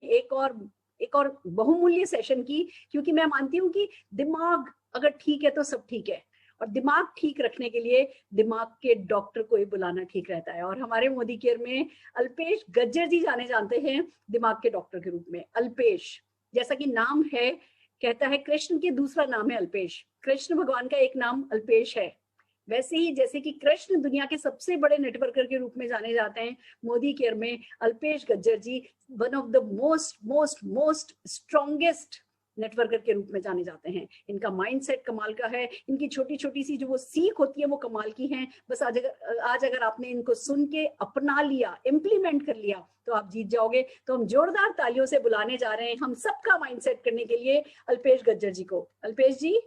एक और बहुमूल्य सेशन की, क्योंकि मैं मानती हूँ कि दिमाग अगर ठीक है तो सब ठीक है, और दिमाग ठीक रखने के लिए दिमाग के डॉक्टर को ही बुलाना ठीक रहता है। और हमारे मोदी केयर में अल्पेश गज्जर जी जाने जानते हैं दिमाग के डॉक्टर के रूप में। अल्पेश, जैसा कि नाम है, कहता है कृष्ण के दूसरा नाम है अल्पेश, कृष्ण भगवान का एक नाम अल्पेश है। वैसे ही जैसे कि कृष्ण दुनिया के सबसे बड़े नेटवर्कर के रूप में जाने जाते हैं, मोदी केयर में Alpesh Gajjar ji one of the most most most strongest networker के रूप में जाने जाते हैं। इनका माइंडसेट कमाल का है, इनकी छोटी छोटी सी जो वो सीख होती है वो कमाल की है। बस आज अगर आपने इनको सुन के अपना लिया, इम्प्लीमेंट कर लिया, तो आप जीत जाओगे। तो हम जोरदार तालियों से बुलाने जा रहे हैं हम सबका माइंडसेट करने के लिए अल्पेश गज्जर जी को। Alpesh ji.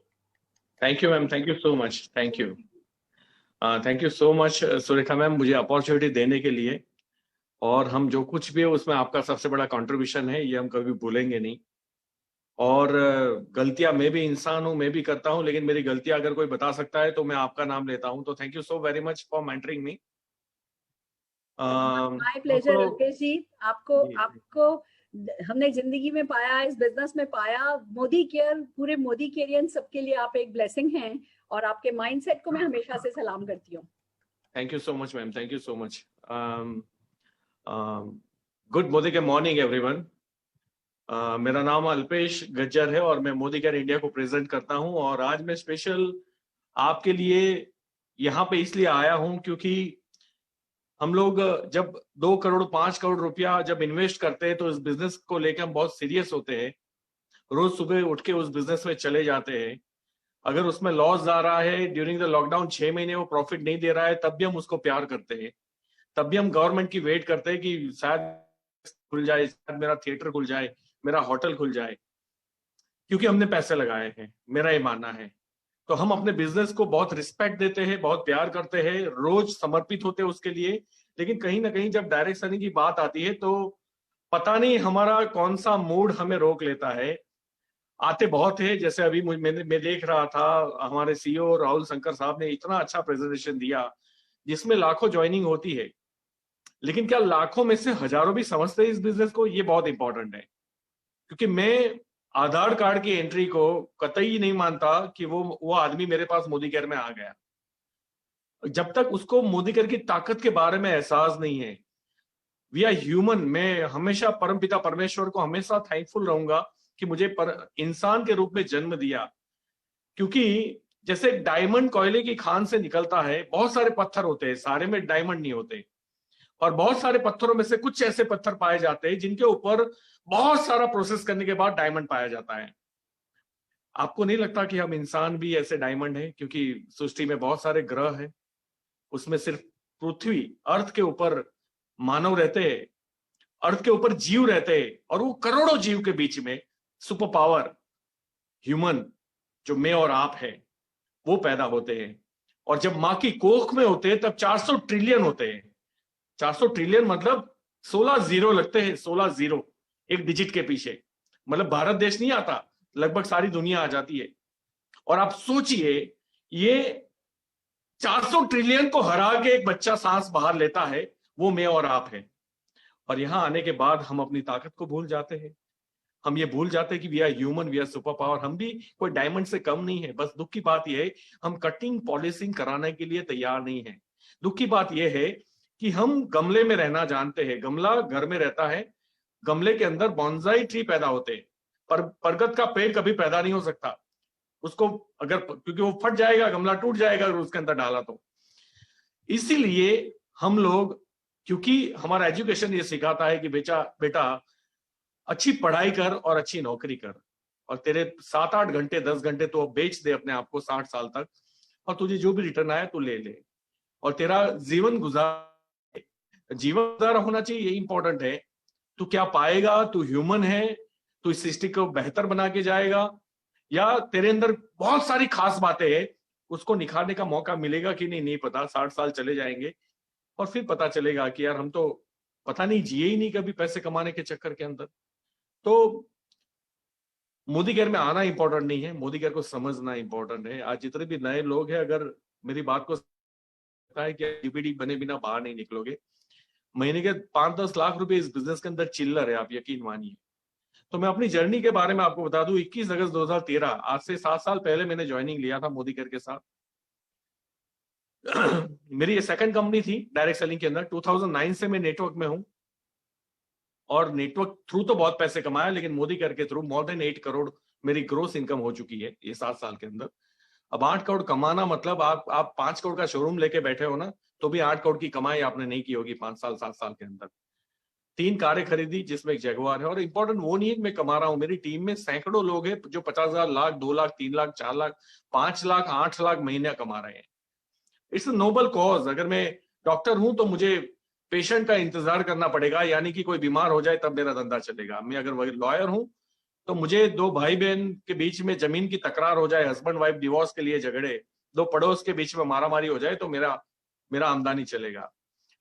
Thank you ma'am, thank you so much, thank you, thank you so much Surekha ma'am, मुझे अपॉर्चुनिटी देने के लिए। और हम जो कुछ भी है उसमें आपका सबसे बड़ा कंट्रीब्यूशन है, ये हम कभी भूलेंगे नहीं। और गलतियां मैं भी इंसान हूं, मैं भी करता हूं, लेकिन मेरी गलतियां अगर कोई बता सकता है तो मैं आपका नाम लेता हूं। तो thank you so very much for mentoring me. My pleasure Alpesh ji. आपको हमने जिंदगी में पाया, इस बिजनेस में पाया। मोदी केयर, पूरे मोदी केयरियन सबके लिए आप एक ब्लेसिंग हैं, और आपके माइंडसेट को मैं हमेशा से सलाम करती हूँ। Thank you so much ma'am, thank you so much. Good Modi के मॉर्निंग एवरीवन। मेरा नाम अल्पेश गज्जर है और मैं मोदी केयर इंडिया को प्रेजेंट करता हूं। और आज मैं स्पेशल आपके लिए यहाँ पे इसलिए आया हूं क्योंकि हम लोग जब 2 करोड़ 5 करोड़ रुपया जब इन्वेस्ट करते हैं तो इस बिजनेस को लेकर हम बहुत सीरियस होते हैं। रोज सुबह उठ के उस बिजनेस में चले जाते हैं। अगर उसमें लॉस आ रहा है, ड्यूरिंग द लॉकडाउन 6 महीने वो प्रॉफिट नहीं दे रहा है, तब भी हम उसको प्यार करते हैं। तब भी हम गवर्नमेंट की वेट करते हैं कि शायद खुल जाए, शायद मेरा थिएटर खुल जाए, मेरा होटल खुल जाए, क्योंकि हमने पैसे लगाए हैं, मेरा ये मानना है। तो हम अपने बिजनेस को बहुत रिस्पेक्ट देते हैं, बहुत प्यार करते हैं, रोज समर्पित होते हैं उसके लिए। लेकिन कहीं ना कहीं जब डायरेक्ट सेलिंग की बात आती है तो पता नहीं हमारा कौन सा मूड हमें रोक लेता है। आते बहुत है, जैसे अभी मैं देख रहा था हमारे सीईओ राहुल शंकर साहब ने इतना अच्छा प्रेजेंटेशन दिया जिसमें लाखों ज्वाइनिंग होती है। लेकिन क्या लाखों में से हजारों भी समझते हैं इस बिजनेस को? ये बहुत इंपॉर्टेंट है। क्योंकि मैं आधार कार्ड की एंट्री को कतई नहीं मानता कि वो आदमी मेरे पास मोदी केयर में आ गया, जब तक उसको मोदी केयर की ताकत के बारे में एहसास नहीं है। We are human. मैं हमेशा परमपिता परमेश्वर को हमेशा थैंकफुल रहूंगा कि मुझे इंसान के रूप में जन्म दिया। क्योंकि जैसे डायमंड कोयले की खान से निकलता है, बहुत सारे पत्थर होते हैं, सारे में डायमंड नहीं होते। और बहुत सारे पत्थरों में से कुछ ऐसे पत्थर पाए जाते हैं जिनके ऊपर बहुत सारा प्रोसेस करने के बाद डायमंड पाया जाता है। आपको नहीं लगता कि हम इंसान भी ऐसे डायमंड हैं? क्योंकि सृष्टि में बहुत सारे ग्रह हैं, उसमें सिर्फ पृथ्वी अर्थ के ऊपर मानव रहते हैं, अर्थ के ऊपर जीव रहते हैं, और वो करोड़ों जीव के बीच में सुपर पावर ह्यूमन, जो मैं और आप है, वो पैदा होते हैं। और जब मां की कोख में होते हैं तब 400 ट्रिलियन होते हैं। 400 ट्रिलियन मतलब 16 जीरो लगते हैं, 16 जीरो एक डिजिट के पीछे। मतलब भारत देश नहीं आता, लगभग सारी दुनिया आ जाती है। और आप सोचिए, ये 400 ट्रिलियन को हरा के एक बच्चा सांस बाहर लेता है, वो मैं और आप है। और यहां आने के बाद हम अपनी ताकत को भूल जाते हैं। हम ये भूल जाते हैं कि we are human, we are super power. हम भी कोई डायमंड से कम नहीं है। बस दुख की बात यह है, हम कटिंग पॉलिशिंग कराने के लिए तैयार नहीं है। दुख की बात यह है कि हम गमले में रहना जानते हैं। गमला घर में रहता है, गमले के अंदर बॉन्साई ट्री पैदा होते हैं, पर बरगद का पेड़ कभी पैदा नहीं हो सकता। उसको अगर, क्योंकि वो फट जाएगा, गमला टूट जाएगा अगर उसके अंदर डाला तो। इसीलिए हम लोग, क्योंकि हमारा एजुकेशन ये सिखाता है कि बेटा अच्छी पढ़ाई कर और अच्छी नौकरी कर, और तेरे 7-8 घंटे 10 घंटे तो बेच दे अपने आप को 60 साल तक, और तुझे जो भी रिटर्न आया तू ले ले, और तेरा जीवन गुजारा होना चाहिए। ये इंपॉर्टेंट है। तू क्या पाएगा? तू ह्यूमन है, तू इस सृष्टि को बेहतर बना के जाएगा, या तेरे अंदर बहुत सारी खास बातें हैं, उसको निखारने का मौका मिलेगा कि नहीं पता। 60 साल चले जाएंगे और फिर पता चलेगा कि यार हम तो पता नहीं जिए ही नहीं कभी पैसे कमाने के चक्कर के अंदर। तो मोदी केयर में आना इंपॉर्टेंट नहीं है, मोदी केयर को समझना इंपॉर्टेंट है। आज जितने भी नए लोग हैं, अगर मेरी बात को लगता है कि डीपीडी बने बिना बाहर नहीं निकलोगे। महीने के 5-10 लाख रुपए इस बिजनेस के अंदर चिल्लर है, आप यकीन मानिए। तो मैं अपनी जर्नी के बारे में आपको बता दूं, 21 अगस्त 2013, आज से 7 साल पहले मैंने ज्वाइनिंग लिया था मोदी केयर के साथ। मेरी ये सेकंड कंपनी थी डायरेक्ट सेलिंग के अंदर। 2009 से मैं नेटवर्क में हूं और नेटवर्क थ्रू तो बहुत पैसे कमाया, लेकिन मोदी केयर के थ्रू मोर देन 8 करोड़ मेरी ग्रोस इनकम हो चुकी है ये 7 साल के अंदर। अब 8 करोड़ कमाना मतलब आप 5 करोड़ का शोरूम लेके बैठे हो ना, तो भी 8 करोड़ की कमाई आपने नहीं की होगी 5 साल 7 साल के अंदर। 3 कारें खरीदी जिसमें एक जगुआर है। और इंपॉर्टेंट वो नहीं है कि मैं कमा रहा हूं, मेरी टीम में सैकड़ों लोग हैं जो 50,000, लाख, 2 लाख, 3 लाख, 4 लाख, 5 लाख, 8 लाख महीने कमा रहे हैं। It's a noble cause. अगर मैं डॉक्टर हूं तो मुझे पेशेंट का इंतजार करना पड़ेगा, यानी कि कोई बीमार हो जाए तब मेरा धंधा चलेगा। मैं अगर लॉयर हूं तो मुझे 2 भाई बहन के बीच में जमीन की तकरार हो जाए, हस्बैंड वाइफ डिवोर्स के लिए झगड़े, 2 पड़ोस के बीच में मारामारी हो जाए तो मेरा आमदनी चलेगा।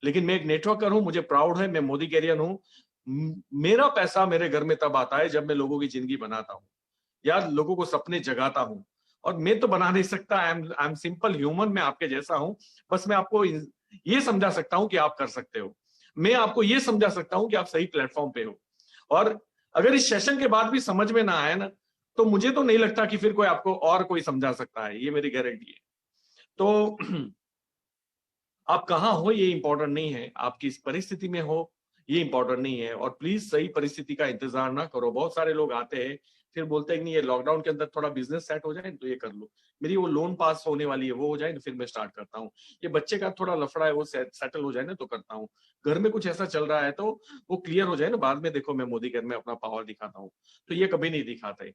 लेकिन मैं एक नेटवर्कर हूं, मुझे प्राउड है, मैं मोदी कैरियर हूं। मेरा पैसा मेरे घर में तब आता है जब मैं लोगों की जिंदगी बनाता हूं या लोगों को सपने जगाता हूं। और मैं तो बना नहीं सकता, आई एम सिंपल ह्यूमन, मैं आपके जैसा हूं। बस मैं आपको ये समझा सकता हूं कि आप कर सकते हो। मैं आपको ये समझा सकता हूं कि आप सही प्लेटफॉर्म पे हो। और अगर इस सेशन के बाद भी समझ में ना आए ना, तो मुझे तो नहीं लगता कि फिर आपको और कोई समझा सकता है, ये मेरी गारंटी है। तो आप कहाँ हो ये इंपॉर्टेंट नहीं है, आप किस परिस्थिति में हो ये इंपॉर्टेंट नहीं है। और प्लीज सही परिस्थिति का इंतजार ना करो। बहुत सारे लोग आते हैं फिर बोलते हैं कि नहीं, ये लॉकडाउन के अंदर थोड़ा बिजनेस सेट हो जाए तो ये कर लो, मेरी वो लोन पास होने वाली है वो हो जाए तो फिर मैं स्टार्ट करता हूँ, ये बच्चे का थोड़ा लफड़ा है वो सेटल हो जाए ना तो करता हूँ, घर में कुछ ऐसा चल रहा है तो वो क्लियर हो जाए ना, बाद में देखो मैं मोदी केयर में अपना पावर दिखाता हूँ। तो ये कभी नहीं दिखाते।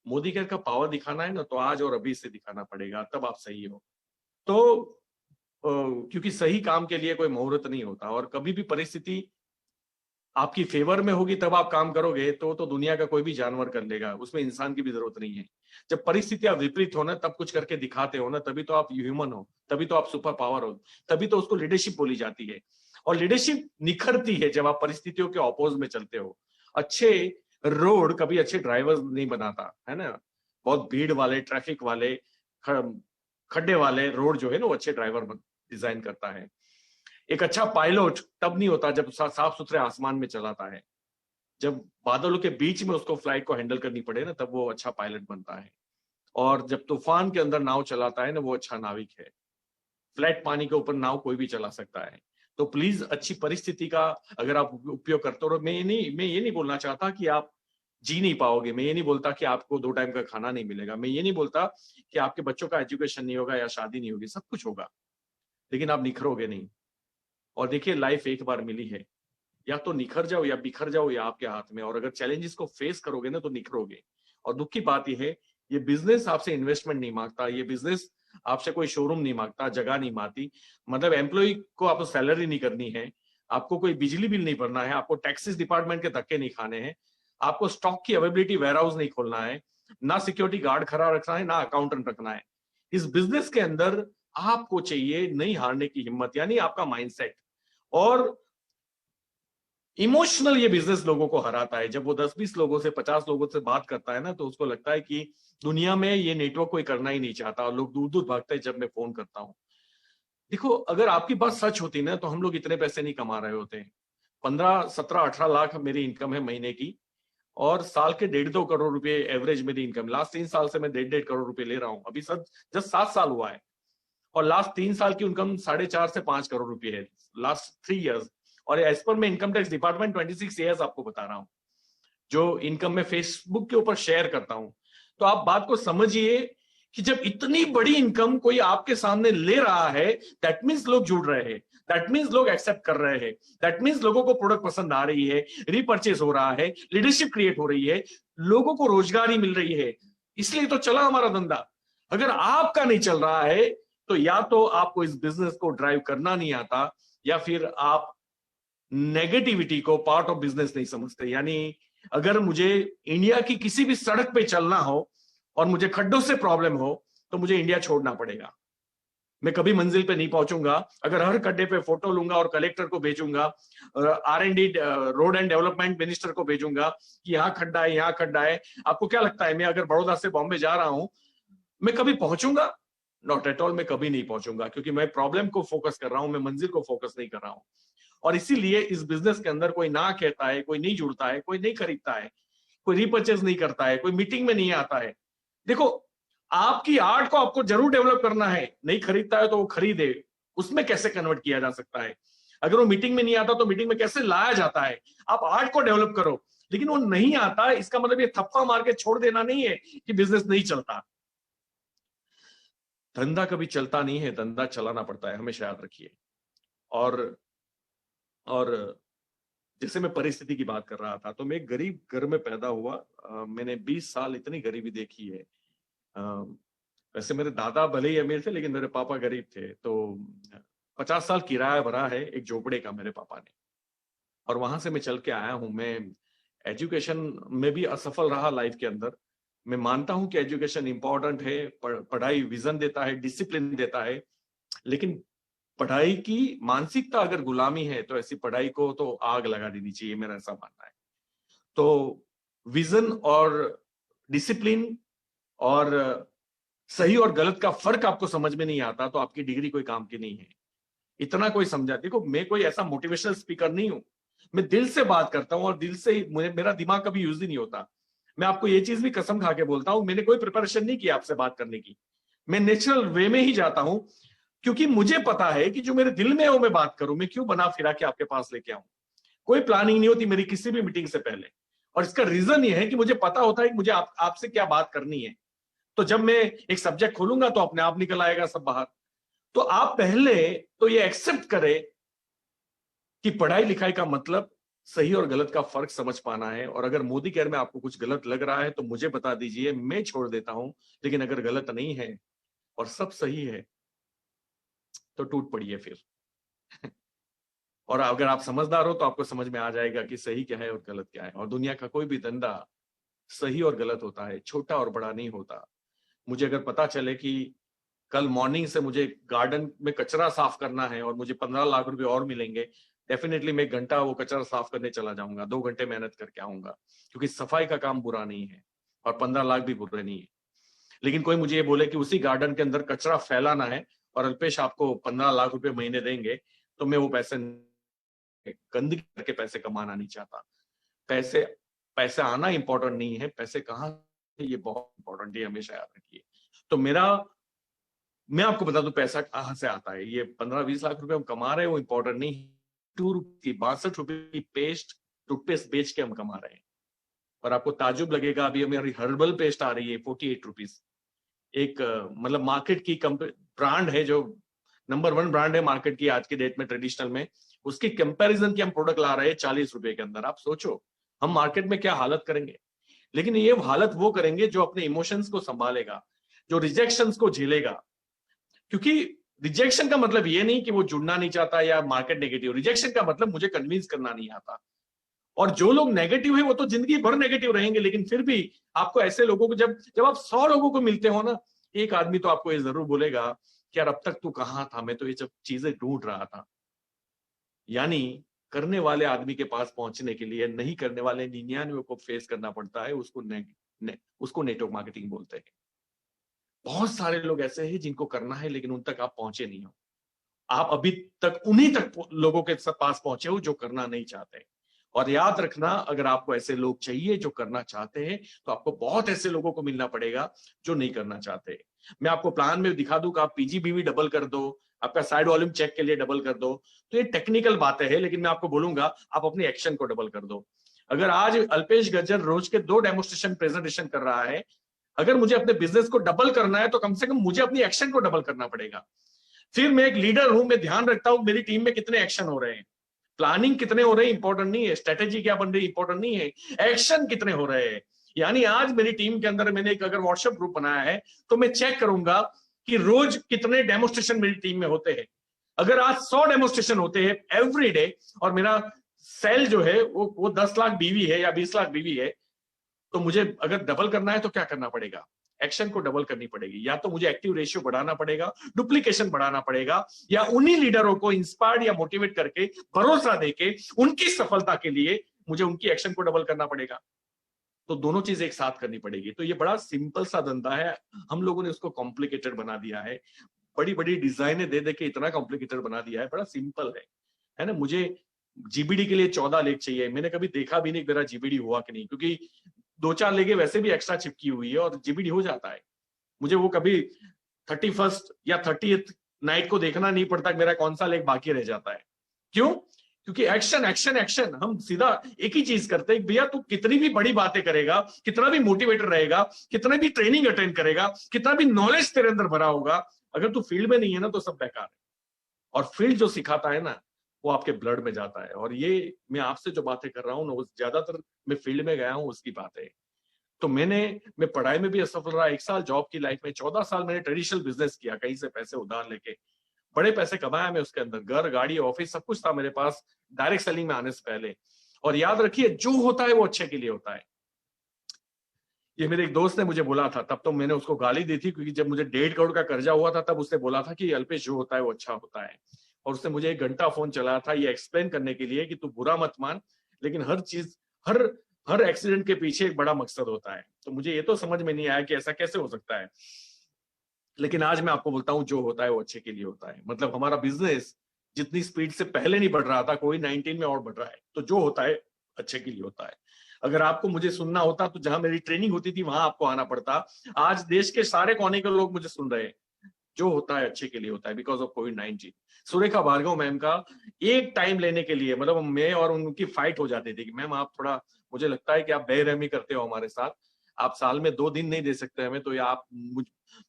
मोदी केयर का पावर दिखाना है ना तो आज और अभी से दिखाना पड़ेगा, तब आप सही हो। तो क्योंकि सही काम के लिए कोई मुहूर्त नहीं होता, और कभी भी परिस्थिति आपकी फेवर में होगी तब आप काम करोगे, तो दुनिया का कोई भी जानवर कर लेगा, उसमें इंसान की भी जरूरत नहीं है। जब परिस्थितियां विपरीत हो ना तब कुछ करके दिखाते हो ना, तभी तो आप ह्यूमन हो, तभी तो आप सुपर पावर हो, तभी तो उसको लीडरशिप बोली जाती है। और लीडरशिप निखरती है जब आप परिस्थितियों के ऑपोज में चलते हो। अच्छे रोड कभी अच्छे ड्राइवर नहीं बनाता है ना, बहुत भीड़ वाले, ट्रैफिक वाले, खड्डे वाले रोड जो है ना वो अच्छे ड्राइवर डिजाइन करता है। एक अच्छा पायलट तब नहीं होता जब साफ सुथरे आसमान में चलाता है, जब बादलों के बीच में उसको फ्लाइट को हैंडल करनी पड़े ना तब वो अच्छा पायलट बनता है। और जब तूफान के अंदर नाव चलाता है ना वो अच्छा नाविक है। फ्लैट पानी के ऊपर नाव कोई भी चला सकता है। तो प्लीज अच्छी परिस्थिति का अगर आप उपयोग करते हो, मैं ये नहीं बोलना चाहता कि आप जी नहीं पाओगे, मैं ये नहीं बोलता कि आपको 2 टाइम का खाना नहीं मिलेगा, मैं ये नहीं बोलता कि आपके बच्चों का एजुकेशन नहीं होगा या शादी नहीं होगी, सब कुछ होगा, लेकिन आप निखरोगे नहीं। और देखिए लाइफ एक बार मिली है, या तो निखर जाओ या बिखर जाओ, या आपके हाथ में। और अगर चैलेंजेस को फेस करोगे ना तो निखरोगे। और दुख की बात यह है, ये बिजनेस आपसे इन्वेस्टमेंट नहीं मांगता, ये बिजनेस आपसे कोई शोरूम नहीं मांगता, जगह नहीं मांगती। मतलब एम्प्लॉय को आपको सैलरी नहीं करनी है, आपको कोई बिजली बिल नहीं भरना है, आपको टैक्सेस डिपार्टमेंट के धक्के नहीं खाने हैं, आपको स्टॉक की अवेलेबिलिटी वेयर हाउस नहीं खोलना है, ना सिक्योरिटी गार्ड खड़ा रखना है, ना अकाउंटेंट रखना है। इस बिजनेस के अंदर आपको चाहिए नहीं हारने की हिम्मत, यानी आपका माइंडसेट। और इमोशनल ये बिजनेस लोगों को हराता है। जब वो 10-20 लोगों से, 50 लोगों से बात करता है ना तो उसको लगता है कि दुनिया में ये नेटवर्क कोई करना ही नहीं चाहता, और लोग दूर दूर भागते हैं जब मैं फोन करता हूं। देखो अगर आपकी बात सच होती ना तो हम लोग इतने पैसे नहीं कमा रहे होते। 15, 17, 18 लाख मेरी इनकम है महीने की, और साल के 1.5-2 करोड़ रुपए एवरेज मेरी इनकम। लास्ट 3 साल से मैं 1.5 करोड़ रुपए ले रहा हूं, अभी सर जस्ट 7 साल हुआ है, और लास्ट 3 साल की इनकम 4.5 से 5 करोड़ रुपए है, लास्ट 3 ईयर्स। और एज पर मैं इनकम टैक्स डिपार्टमेंट 26 ईयर्स आपको बता रहा हूं, जो इनकम में फेसबुक के ऊपर शेयर करता हूं। तो आप बात को समझिए कि जब इतनी बड़ी इनकम कोई आपके सामने ले रहा है, दैट मीन्स लोग जुड़ रहे हैं, दैट मीन्स लोग एक्सेप्ट कर रहे हैं, दैट मीन्स लोगों को प्रोडक्ट पसंद आ रही है, रीपर्चेस हो रहा है, लीडरशिप क्रिएट हो रही है, लोगों को रोजगारी मिल रही है। इसलिए तो चला हमारा धंधा। अगर आपका नहीं चल रहा है तो या तो आपको इस बिजनेस को ड्राइव करना नहीं आता, या फिर आप नेगेटिविटी को पार्ट ऑफ बिजनेस नहीं समझते। यानी अगर मुझे इंडिया की किसी भी सड़क पे चलना हो और मुझे खड्डों से प्रॉब्लम हो तो मुझे इंडिया छोड़ना पड़ेगा। मैं कभी मंजिल पे नहीं पहुंचूंगा अगर हर खड्डे पे फोटो लूंगा और कलेक्टर को भेजूंगा, R&D road and development minister को भेजूंगा कि यहाँ खड्डा है, यहाँ खड्डा है। आपको क्या लगता है मैं अगर बड़ौदा से बॉम्बे जा रहा हूं मैं कभी पहुंचूंगा? नॉट एट ऑल, मैं कभी नहीं पहुंचूंगा, क्योंकि मैं प्रॉब्लम को फोकस कर रहा हूं, मैं मंजिल को फोकस नहीं कर रहा हूं। और इसीलिए इस बिजनेस के अंदर कोई ना कहता है, कोई नहीं जुड़ता है, कोई नहीं खरीदता है, कोई रीपर्चेज नहीं करता है, कोई मीटिंग में नहीं आता है। देखो, आपकी आर्ट को आपको जरूर डेवलप करना है, नहीं खरीदता है तो वो खरीदे, उसमें कैसे कन्वर्ट किया जा सकता है। अगर वो मीटिंग में नहीं आता तो मीटिंग में कैसे लाया जाता है। आप आर्ट को डेवलप करो, लेकिन वो नहीं आता इसका मतलब ये थप्पा मार के छोड़ देना नहीं है कि बिजनेस नहीं चलता। धंधा कभी चलता नहीं है, धंधा चलाना पड़ता है, हमेशा याद रखिए। और जैसे मैं परिस्थिति की बात कर रहा था, तो मैं एक गरीब घर में पैदा हुआ। मैंने 20 साल इतनी गरीबी देखी है। वैसे मेरे दादा भले ही अमीर थे, लेकिन मेरे पापा गरीब थे। तो 50 साल किराया भरा है एक झोपड़े का मेरे पापा ने, और वहां से मैं चल के आया हूं। मैं एजुकेशन में भी असफल रहा लाइफ के अंदर। मैं मानता हूं कि एजुकेशन इंपॉर्टेंट है, पढ़ाई विजन देता है, डिसिप्लिन देता है, लेकिन पढ़ाई की मानसिकता अगर गुलामी है तो ऐसी पढ़ाई को तो आग लगा देनी चाहिए, मेरा ऐसा मानना है। तो विजन और डिसिप्लिन और सही और गलत का फर्क आपको समझ में नहीं आता तो आपकी डिग्री कोई काम की नहीं है। इतना कोई समझा। देखो, मैं कोई ऐसा मोटिवेशनल स्पीकर नहीं हूं, मैं दिल से बात करता हूं और दिल से ही, मेरा दिमाग कभी यूज ही नहीं होता। मैं आपको ये चीज भी कसम खा के बोलता हूं, मैंने कोई प्रिपरेशन नहीं किया आपसे बात करने की। मैं नेचुरल वे में ही जाता हूं, क्योंकि मुझे पता है कि जो मेरे दिल में है वो मैं बात करूं। मैं क्यों बना फिरा के आपके पास लेके आऊं। कोई प्लानिंग नहीं होती मेरी किसी भी मीटिंग से पहले, और इसका रीजन ये है कि मुझे पता होता है कि मुझे आपसे क्या बात करनी है। तो जब मैं एक सब्जेक्ट खोलूंगा तो अपने आप निकल आएगा सब बाहर। तो आप पहले तो ये एक्सेप्ट करें कि पढ़ाई लिखाई का मतलब सही और गलत का फर्क समझ पाना है। और अगर मोदी केयर में आपको कुछ गलत लग रहा है तो मुझे बता दीजिए, मैं छोड़ देता हूं। लेकिन अगर गलत नहीं है और सब सही है तो टूट पड़िए फिर। और अगर आप समझदार हो तो आपको समझ में आ जाएगा कि सही क्या है और गलत क्या है। और दुनिया का कोई भी धंधा सही और गलत होता है, छोटा और बड़ा नहीं होता। मुझे अगर पता चले कि कल मॉर्निंग से मुझे गार्डन में कचरा साफ करना है और मुझे 15 लाख रुपए और मिलेंगे, डेफिनेटली मैं 1 घंटा वो कचरा साफ करने चला जाऊंगा, 2 घंटे मेहनत करके आऊंगा, क्योंकि सफाई का काम बुरा नहीं है और 15 लाख भी बुरे नहीं है। लेकिन कोई मुझे ये बोले कि उसी गार्डन के अंदर कचरा फैलाना है और अल्पेश आपको 15 लाख रुपए महीने देंगे, तो मैं वो पैसे, गंदगी करके पैसे कमाना नहीं चाहता। पैसे आना इंपॉर्टेंट नहीं है, पैसे कहाँ, ये बहुत इंपॉर्टेंट है, हमेशा याद रखिए। तो मैं आपको बता दूं पैसा कहां से आता है। ये 15-20 लाख रुपए हम कमा रहे हैं वो इंपॉर्टेंट नहीं है। 62 रुपए की टूथपेस्ट बेच के हम कमा रहे हैं। और आपको ताजुब लगेगा, अभी हमारी हर्बल पेस्ट आ रही है 48 रुपीज। एक मतलब मार्केट की ब्रांड है, जो नंबर 1 ब्रांड है मार्केट की आज के डेट में ट्रेडिशनल में, उसकी कंपैरिजन की हम प्रोडक्ट ला रहे हैं 40 रुपए के अंदर। आप सोचो हम मार्केट में क्या हालत करेंगे। लेकिन ये हालत वो करेंगे जो अपने इमोशंस को संभालेगा, जो रिजेक्शंस को झेलेगा। क्योंकि रिजेक्शन का मतलब ये नहीं कि वो जुड़ना नहीं चाहता या मार्केट नेगेटिव। रिजेक्शन का मतलब मुझे कन्विंस करना नहीं आता। और जो लोग नेगेटिव है वो तो जिंदगी भर नेगेटिव रहेंगे। लेकिन फिर भी आपको ऐसे लोगों को, जब आप 100 लोगों को मिलते हो ना, एक आदमी तो आपको ये जरूर बोलेगा कि यार अब तक तू कहां था, मैं तो ये सब चीजें ढूंढ रहा था। यानी करने वाले आदमी के पास पहुंचने के लिए नहीं करने वाले 99 को फेस करना पड़ता है। उसको नेटवर्क मार्केटिंग बोलते हैं। बहुत सारे लोग ऐसे हैं जिनको करना है लेकिन उन तक आप पहुंचे नहीं हो। आप अभी तक उन्हीं तक लोगों के पास पहुंचे हो जो करना नहीं चाहते। और याद रखना, अगर आपको ऐसे लोग चाहिए जो करना चाहते हैं तो आपको बहुत ऐसे लोगों को मिलना पड़ेगा जो नहीं करना चाहते। मैं आपको प्लान में दिखा दूं कि आप पीजीबीवी डबल कर दो, आपका साइड वॉल्यूम चेक के लिए डबल कर दो, तो ये टेक्निकल बातें हैं। लेकिन मैं आपको बोलूंगा आप अपनी एक्शन को डबल कर दो। अगर आज अल्पेश गज्जर रोज के 2 डेमोस्ट्रेशन प्रेजेंटेशन कर रहा है, अगर मुझे अपने बिजनेस को डबल करना है तो कम से कम मुझे अपनी एक्शन को डबल करना पड़ेगा। फिर मैं एक लीडर हूं, मैं ध्यान रखता हूं मेरी टीम में कितने एक्शन हो रहे हैं। प्लानिंग कितने हो रहे हैं इंपॉर्टेंट नहीं है, स्ट्रेटेजी क्या बन रही है इंपॉर्टेंट नहीं है, एक्शन कितने हो रहे हैं। यानी आज मेरी टीम के अंदर मैंने एक अगर व्हाट्सएप ग्रुप बनाया है तो मैं चेक करूंगा कि रोज कितने डेमोस्ट्रेशन मेरी टीम में होते हैं। अगर आज 100 डेमोस्ट्रेशन होते हैं एवरी डे और मेरा सेल जो है वो 10 लाख बीवी है या 20 लाख बीवी है, तो मुझे अगर डबल करना है तो क्या करना पड़ेगा, एक्शन को डबल करनी पड़ेगी। या तो मुझे एक्टिव रेशियो बढ़ाना पड़ेगा, डुप्लीकेशन बढ़ाना पड़ेगा, या उन्हीं लीडरों को इंस्पायर्ड या मोटिवेट करके भरोसा देके उनकी सफलता के लिए मुझे उनकी एक्शन को डबल करना पड़ेगा। तो दोनों चीज एक साथ करनी पड़ेगी। तो ये बड़ा सिंपल सा धंधा है, हम लोगों ने उसको कॉम्प्लिकेटेड बना दिया है। बड़ी बड़ी डिजाइने दे दे के इतना कॉम्प्लिकेटेड बना दिया है। बड़ा सिंपल है ना। मुझे जीबीडी के लिए 14 लेख चाहिए, मैंने कभी देखा भी नहीं मेरा जीबीडी हुआ कि नहीं, क्योंकि 2-4 लेगे वैसे भी एक्स्ट्रा चिपकी हुई है और जीबीडी हो जाता है। मुझे वो कभी 31st या 30th नाइट को देखना नहीं पड़ता मेरा कौन सा लेग बाकी रह जाता है। क्यों? क्योंकि एक्शन एक्शन एक्शन, हम सीधा एक ही चीज करते हैं, भैया तू कितनी भी बड़ी बातें करेगा, कितना भी मोटिवेटर रहेगा, कितना भी ट्रेनिंग अटेंड करेगा, कितना भी नॉलेज तेरे अंदर भरा होगा, अगर तू फील्ड में नहीं है ना तो सब बेकार है। और फील्ड जो सिखाता है ना वो आपके ब्लड में जाता है। और ये मैं आपसे जो बातें कर रहा हूँ ना वो ज्यादातर मैं फील्ड में गया हूँ उसकी बात है। तो मैं पढ़ाई में भी असफल रहा, 1 साल जॉब की लाइफ में, 14 साल मैंने ट्रेडिशनल बिजनेस किया, कहीं से पैसे उधार लेके बड़े पैसे कमाया मैं उसके अंदर, घर गाड़ी ऑफिस सब कुछ था मेरे पास डायरेक्ट सेलिंग में आने से पहले। और याद रखिए जो होता है वो अच्छे के लिए होता है। ये मेरे एक दोस्त ने मुझे बोला था, तब तो मैंने उसको गाली दी थी क्योंकि जब मुझे 1.5 करोड़ का कर्जा हुआ था तब उसने बोला था कि अल्पेश जो होता है वो अच्छा होता है। और उसने मुझे 1 घंटा फोन चलाया था ये एक्सप्लेन करने के लिए कि तू बुरा मत मान, लेकिन हर चीज हर एक्सीडेंट के पीछे एक बड़ा मकसद होता है। तो मुझे ये तो समझ में नहीं आया कि ऐसा कैसे हो सकता है, लेकिन आज मैं आपको बोलता हूं जो होता है वो अच्छे के लिए होता है। मतलब हमारा बिजनेस जितनी स्पीड से पहले नहीं बढ़ रहा था कोविड-19 में और बढ़ रहा है, तो जो होता है अच्छे के लिए होता है। अगर आपको मुझे सुनना होता तो जहां मेरी ट्रेनिंग होती थी वहां आपको आना पड़ता। आज देश के सारे कोने के लोग मुझे सुन रहे हैं। जो होता है अच्छे के लिए होता है बिकॉज ऑफ कोविड-19। सुरेखा भार्गव मैम का एक टाइम लेने के लिए, मतलब मैं और उनकी फाइट हो जाती थी कि मैम आप थोड़ा, मुझे लगता है कि आप बेरहमी करते हो हमारे साथ, आप साल में 2 दिन नहीं दे सकते हमें, तो या आप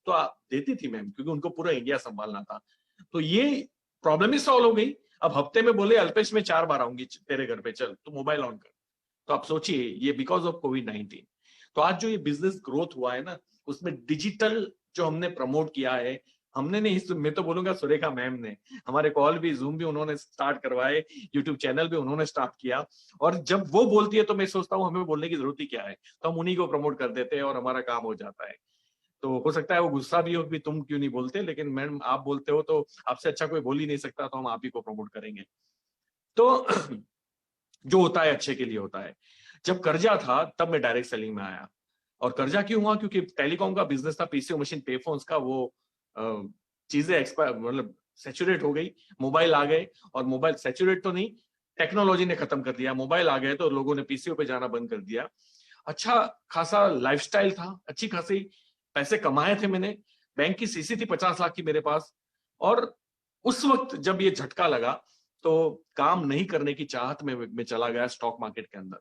तो आप देती थी मैम, क्योंकि उनको पूरा इंडिया संभालना था। तो ये प्रॉब्लम ही सॉल्व हो गई। अब हफ्ते में बोले अल्पेश में 4 बार आऊंगी तेरे घर पे, चल तो मोबाइल ऑन कर। तो आप सोचिए ये बिकॉज ऑफ कोविड-19। तो आज जो ये बिजनेस ग्रोथ हुआ है ना उसमें डिजिटल जो हमने प्रमोट किया है, हमने नहीं, मैं तो बोलूंगा सुरेखा मैम ने, हमारे कॉल भी जूम भी उन्होंने स्टार्ट करवाए, यूट्यूब चैनल भी उन्होंने स्टार्ट किया। और जब वो बोलती है तो मैं सोचता हूँ हमें बोलने की जरूरत ही क्या है, तो हम उन्हीं को प्रमोट कर देते हैं और हमारा काम हो जाता है। तो हो सकता है वो गुस्सा भी हो कि तुम क्यों नहीं बोलते, लेकिन मैम आप बोलते हो तो आपसे अच्छा कोई बोल ही नहीं सकता, तो हम आप ही को प्रमोट करेंगे। तो जो होता है अच्छे के लिए होता है। जब कर्जा था तब मैं डायरेक्ट सेलिंग में आया। और कर्जा क्यों हुआ? क्योंकि टेलीकॉम का बिजनेस था, पीसीओ मशीन पे फोन्स का, वो चीजें एक्सपायर मतलब सैचुरेट हो गई, मोबाइल आ गए। और मोबाइल सैचुरेट तो नहीं, टेक्नोलॉजी ने खत्म कर दिया, मोबाइल आ गए तो लोगों ने पीसीओ पे जाना बंद कर दिया। अच्छा खासा लाइफस्टाइल था, अच्छी खासी पैसे कमाए थे मैंने, बैंक की सीसी थी 50 लाख की मेरे पास। और उस वक्त जब ये झटका लगा तो काम नहीं करने की चाहत में मैं चला गया स्टॉक मार्केट के अंदर,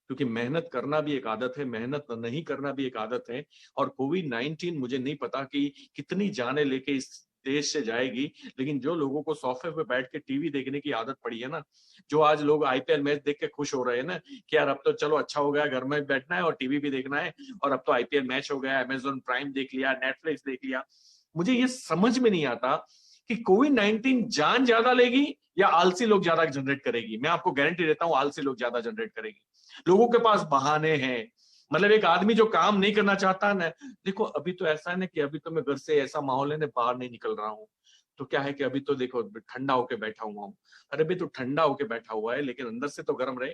क्योंकि मेहनत करना भी एक आदत है, मेहनत नहीं करना भी एक आदत है। और कोविड-19 मुझे नहीं पता कि कितनी जाने लेके इस देश से जाएगी, लेकिन जो लोगों को सोफे पे बैठ के टीवी देखने की आदत पड़ी है ना, जो आज लोग आईपीएल मैच देख के खुश हो रहे हैं ना कि यार अब तो चलो अच्छा हो गया, घर में बैठना है और टीवी भी देखना है, और अब तो आईपीएल मैच हो गया, अमेजॉन प्राइम देख लिया, नेटफ्लिक्स देख लिया। मुझे ये समझ में नहीं आता कि कोविड-19 जान ज्यादा लेगी या आलसी लोग ज्यादा जनरेट करेगी। मैं आपको गारंटी देता हूं आलसी लोग ज्यादा जनरेट करेगी। लोगों के पास बहाने हैं। मतलब एक आदमी जो काम नहीं करना चाहता है ना, देखो अभी तो ऐसा है ना कि अभी तो मैं घर से, ऐसा माहौल है ना, बाहर नहीं निकल रहा हूँ, तो क्या है कि अभी तो देखो ठंडा होके बैठा हुआ हूँ। अरे अभी तो ठंडा होके बैठा हुआ है लेकिन अंदर से तो गर्म रहे।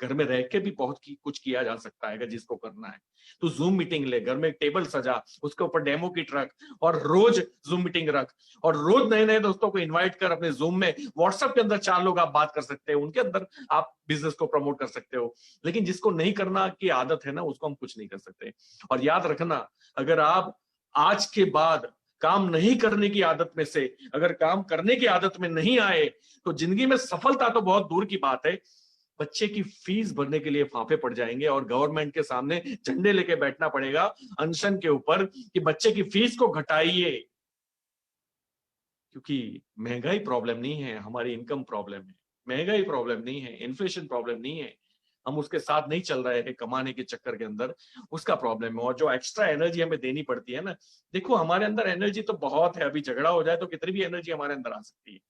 घर में रह के भी बहुत कुछ किया जा सकता है अगर जिसको करना है। तो जूम मीटिंग ले, घर में एक टेबल सजा, उसके ऊपर डेमो किट रख, और रोज जूम मीटिंग रख, और रोज नए नए दोस्तों को इनवाइट कर अपने जूम में। व्हाट्सएप के अंदर 4 लोग आप बात कर सकते हो, उनके अंदर आप बिजनेस को प्रमोट कर सकते हो। लेकिन जिसको नहीं करना की आदत है ना उसको हम कुछ नहीं कर सकते। और याद रखना, अगर आप आज के बाद काम नहीं करने की आदत में से अगर काम करने की आदत में नहीं आए तो जिंदगी में सफलता तो बहुत दूर की बात है, बच्चे की फीस भरने के लिए फाफे पड़ जाएंगे और गवर्नमेंट के सामने झंडे लेके बैठना पड़ेगा अनशन के ऊपर कि बच्चे की फीस को घटाइए। क्योंकि महंगाई प्रॉब्लम नहीं है, हमारी इनकम प्रॉब्लम है। महंगाई प्रॉब्लम नहीं है, इन्फ्लेशन प्रॉब्लम नहीं है, हम उसके साथ नहीं चल रहे हैं कमाने के चक्कर के अंदर, उसका प्रॉब्लम है। और जो एक्स्ट्रा एनर्जी हमें देनी पड़ती है ना, देखो हमारे अंदर एनर्जी तो बहुत है, अभी झगड़ा हो जाए तो कितनी भी एनर्जी हमारे अंदर आ सकती है।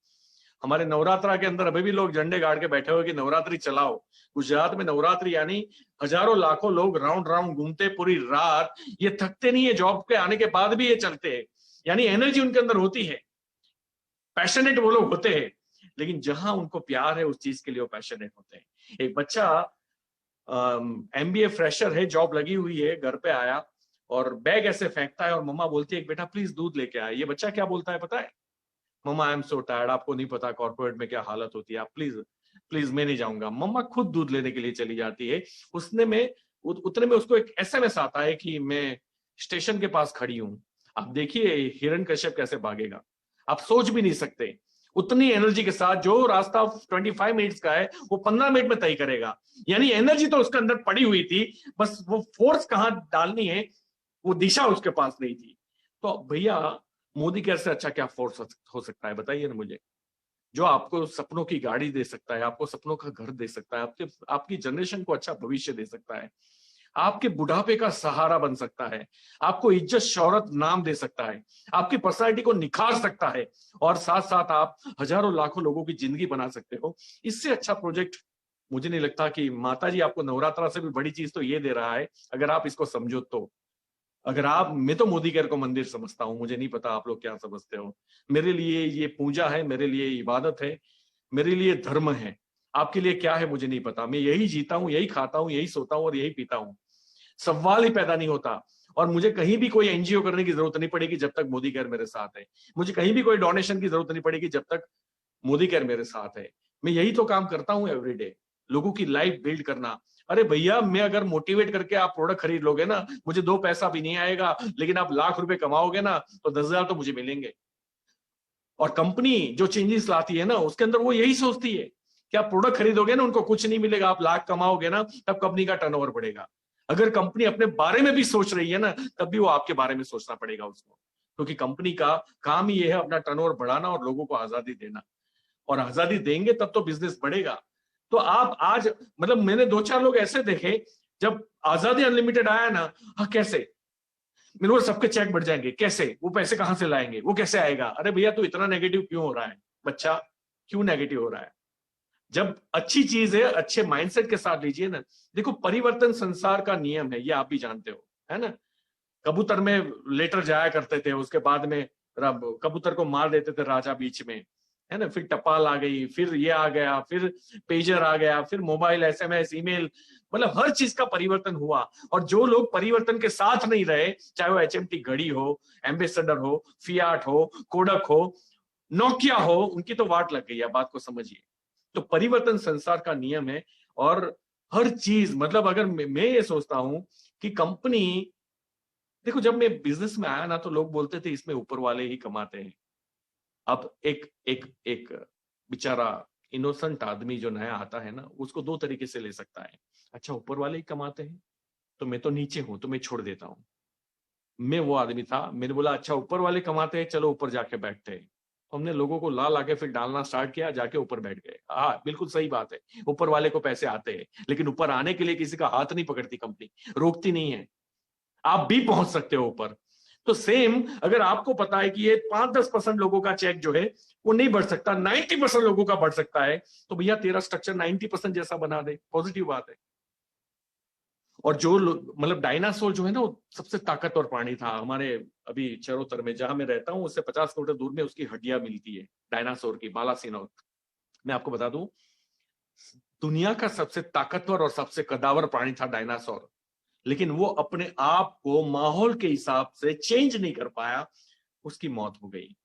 हमारे नवरात्रा के अंदर अभी भी लोग झंडे गाड़ के बैठे हुए कि नवरात्रि चलाओ। गुजरात में नवरात्रि यानी हजारों लाखों लोग राउंड राउंड घूमते पूरी रात, ये थकते नहीं है, जॉब के आने के बाद भी ये चलते हैं, यानी एनर्जी उनके अंदर होती है, पैशनेट वो लोग होते हैं। लेकिन जहां उनको प्यार है उस चीज के लिए वो पैशनेट होते हैं। एक बच्चा एमबीए फ्रेशर है, जॉब लगी हुई है, घर पे आया और बैग ऐसे फेंकता है और मम्मा बोलती है बेटा प्लीज दूध लेके आए। ये बच्चा क्या बोलता है पता है? मम्मा आई एम सो टायर्ड, आपको नहीं पता कॉर्पोरेट में क्या हालत होती है, आप प्लीज प्लीज मैं नहीं जाऊंगा। मम्मा खुद दूध लेने के लिए चली जाती है। उसने में उतने में उसको एक SMS आता है कि मैं स्टेशन के पास खड़ी हूं। आप देखिए हिरण्यकश्यप कैसे भागेगा, आप सोच भी नहीं सकते। उतनी एनर्जी के साथ जो रास्ता 25 मिनट्स का है वो 15 मिनट में तय करेगा। यानी एनर्जी तो उसके अंदर पड़ी हुई थी, बस वो फोर्स कहां डालनी है वो दिशा उसके पास नहीं थी। तो भैया मोदी केयर से अच्छा क्या फोर्स हो सकता है, बताइए ना मुझे। जो आपको सपनों की गाड़ी दे सकता है, आपको सपनों का घर दे सकता है, आपकी जनरेशन को अच्छा भविष्य दे सकता है, आपके बुढ़ापे का सहारा बन सकता है, आपको इज्जत शौहरत नाम दे सकता है, आपकी पर्सनालिटी को निखार सकता है, और साथ साथ आप हजारों लाखों लोगों की जिंदगी बना सकते हो। इससे अच्छा प्रोजेक्ट मुझे नहीं लगता कि माताजी आपको नवरात्रा से भी बड़ी चीज तो ये दे रहा है, अगर आप इसको समझो तो। मैं तो मोदी केयर को मंदिर समझता हूं, मुझे नहीं पता आप लोग क्या समझते हो। मेरे लिए ये पूजा है, मेरे लिए इबादत है, मेरे लिए धर्म है। आपके लिए क्या है मुझे नहीं पता। मैं यही जीता हूं, यही खाता हूं, यही सोता हूं और यही पीता हूं। सवाल ही पैदा नहीं होता। और मुझे कहीं भी कोई एनजीओ करने की जरूरत नहीं पड़ेगी जब तक मोदी केयर मेरे साथ है। मुझे कहीं भी कोई डोनेशन की जरूरत नहीं पड़ेगी जब तक मोदी केयर मेरे साथ है। मैं यही तो काम करता हूं एवरीडे, लोगों की लाइफ बिल्ड करना। अरे भैया, मैं अगर मोटिवेट करके आप प्रोडक्ट खरीद लोगे ना, मुझे 2 पैसा भी नहीं आएगा, लेकिन आप लाख रुपए कमाओगे ना तो 10,000 तो मुझे मिलेंगे। और कंपनी जो चेंजेस लाती है ना, उसके अंदर वो यही सोचती है कि आप प्रोडक्ट खरीदोगे ना, उनको कुछ नहीं मिलेगा, आप लाख कमाओगे ना, तब कंपनी का टर्नओवर बढ़ेगा। अगर कंपनी अपने बारे में भी सोच रही है ना, तब भी वो आपके बारे में सोचना पड़ेगा उसको, क्योंकि कंपनी का काम ही ये है अपना टर्नओवर बढ़ाना और लोगों को आजादी देना। और आजादी देंगे तब तो बिजनेस बढ़ेगा। तो आप आज मैंने 2-4 लोग ऐसे देखे, जब आजादी अनलिमिटेड आया ना, हाँ कैसे मेरे को सबके चेक बढ़ जाएंगे, कैसे, वो पैसे कहां से लाएंगे, वो कैसे आएगा। अरे भैया, तू इतना नेगेटिव क्यों हो रहा है बच्चा, क्यों नेगेटिव हो रहा है। जब अच्छी चीज है, अच्छे माइंडसेट के साथ लीजिए ना। देखो, परिवर्तन संसार का नियम है, ये आप भी जानते हो, है ना। कबूतर में लेटर जाया करते थे, उसके बाद में कबूतर को मार देते थे राजा बीच में, है ना। फिर टपाल आ गई, फिर ये आ गया, फिर पेजर आ गया, फिर मोबाइल, SMS, ईमेल, हर चीज का परिवर्तन हुआ। और जो लोग परिवर्तन के साथ नहीं रहे, चाहे वो HMT घड़ी हो, एम्बेसडर हो, फियाट हो, कोडक हो, नोकिया हो, उनकी तो वाट लग गई है। बात को समझिए। तो परिवर्तन संसार का नियम है। और हर चीज अगर मैं ये सोचता हूं कि कंपनी, देखो, जब मैं बिजनेस में आया ना, तो लोग बोलते थे इसमें ऊपर वाले ही कमाते हैं। अब एक एक एक बेचारा इनोसेंट आदमी जो नया आता है ना, उसको 2 तरीके से ले सकता है। अच्छा, ऊपर वाले ही कमाते हैं तो मैं तो नीचे हूं, तो मैं छोड़ देता हूं। मैं वो आदमी था, मैंने बोला अच्छा ऊपर वाले कमाते हैं, चलो ऊपर जाके बैठते हैं। हमने लोगों को ला लाके फिर डालना स्टार्ट किया, जाके ऊपर बैठ गए। हाँ, बिल्कुल सही बात है, ऊपर वाले को पैसे आते हैं, लेकिन ऊपर आने के लिए किसी का हाथ नहीं पकड़ती कंपनी, रोकती नहीं है। आप भी पहुंच सकते हो ऊपर। तो सेम, अगर आपको पता है कि ये 5-10% लोगों का चेक जो है वो नहीं बढ़ सकता, 90% लोगों का बढ़ सकता है, तो भैया तेरा स्ट्रक्चर 90% जैसा बना दे, पॉजिटिव बात है। और जो डायनासोर जो है ना, वो सबसे ताकतवर प्राणी था हमारे अभी चरोतर में, जहां मैं रहता हूं, उससे 50 किलोमीटर दूर में उसकी हड्डियां मिलती है डायनासोर की, बालासिनोर। मैं आपको बता दूं, दुनिया का सबसे ताकतवर और सबसे कदावर प्राणी था डायनासोर, लेकिन वो अपने आप को माहौल के हिसाब से चेंज नहीं कर पाया, उसकी मौत हो गई।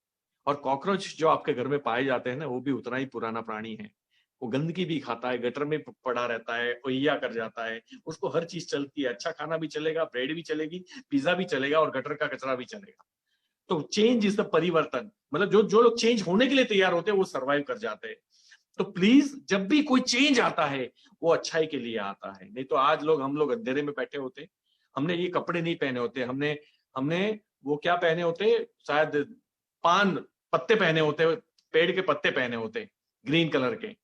और कॉकरोच जो आपके घर में पाए जाते हैं ना, वो भी उतना ही पुराना प्राणी है। वो गंदगी भी खाता है, गटर में पड़ा रहता है, ओहिया कर जाता है, उसको हर चीज चलती है। अच्छा खाना भी चलेगा, ब्रेड भी चलेगी, पिज्जा भी चलेगा, और गटर का कचरा भी चलेगा। तो चेंज इज द परिवर्तन। जो जो लोग चेंज होने के लिए तैयार होते हैं वो सर्वाइव कर जाते हैं। तो प्लीज, जब भी कोई चेंज आता है वो अच्छाई के लिए आता है, नहीं तो आज हम लोग अंधेरे में बैठे होते, हमने ये कपड़े नहीं पहने होते, हमने हमने वो क्या पहने होते, शायद पान पत्ते पहने होते, पेड़ के पत्ते पहने होते, ग्रीन कलर के।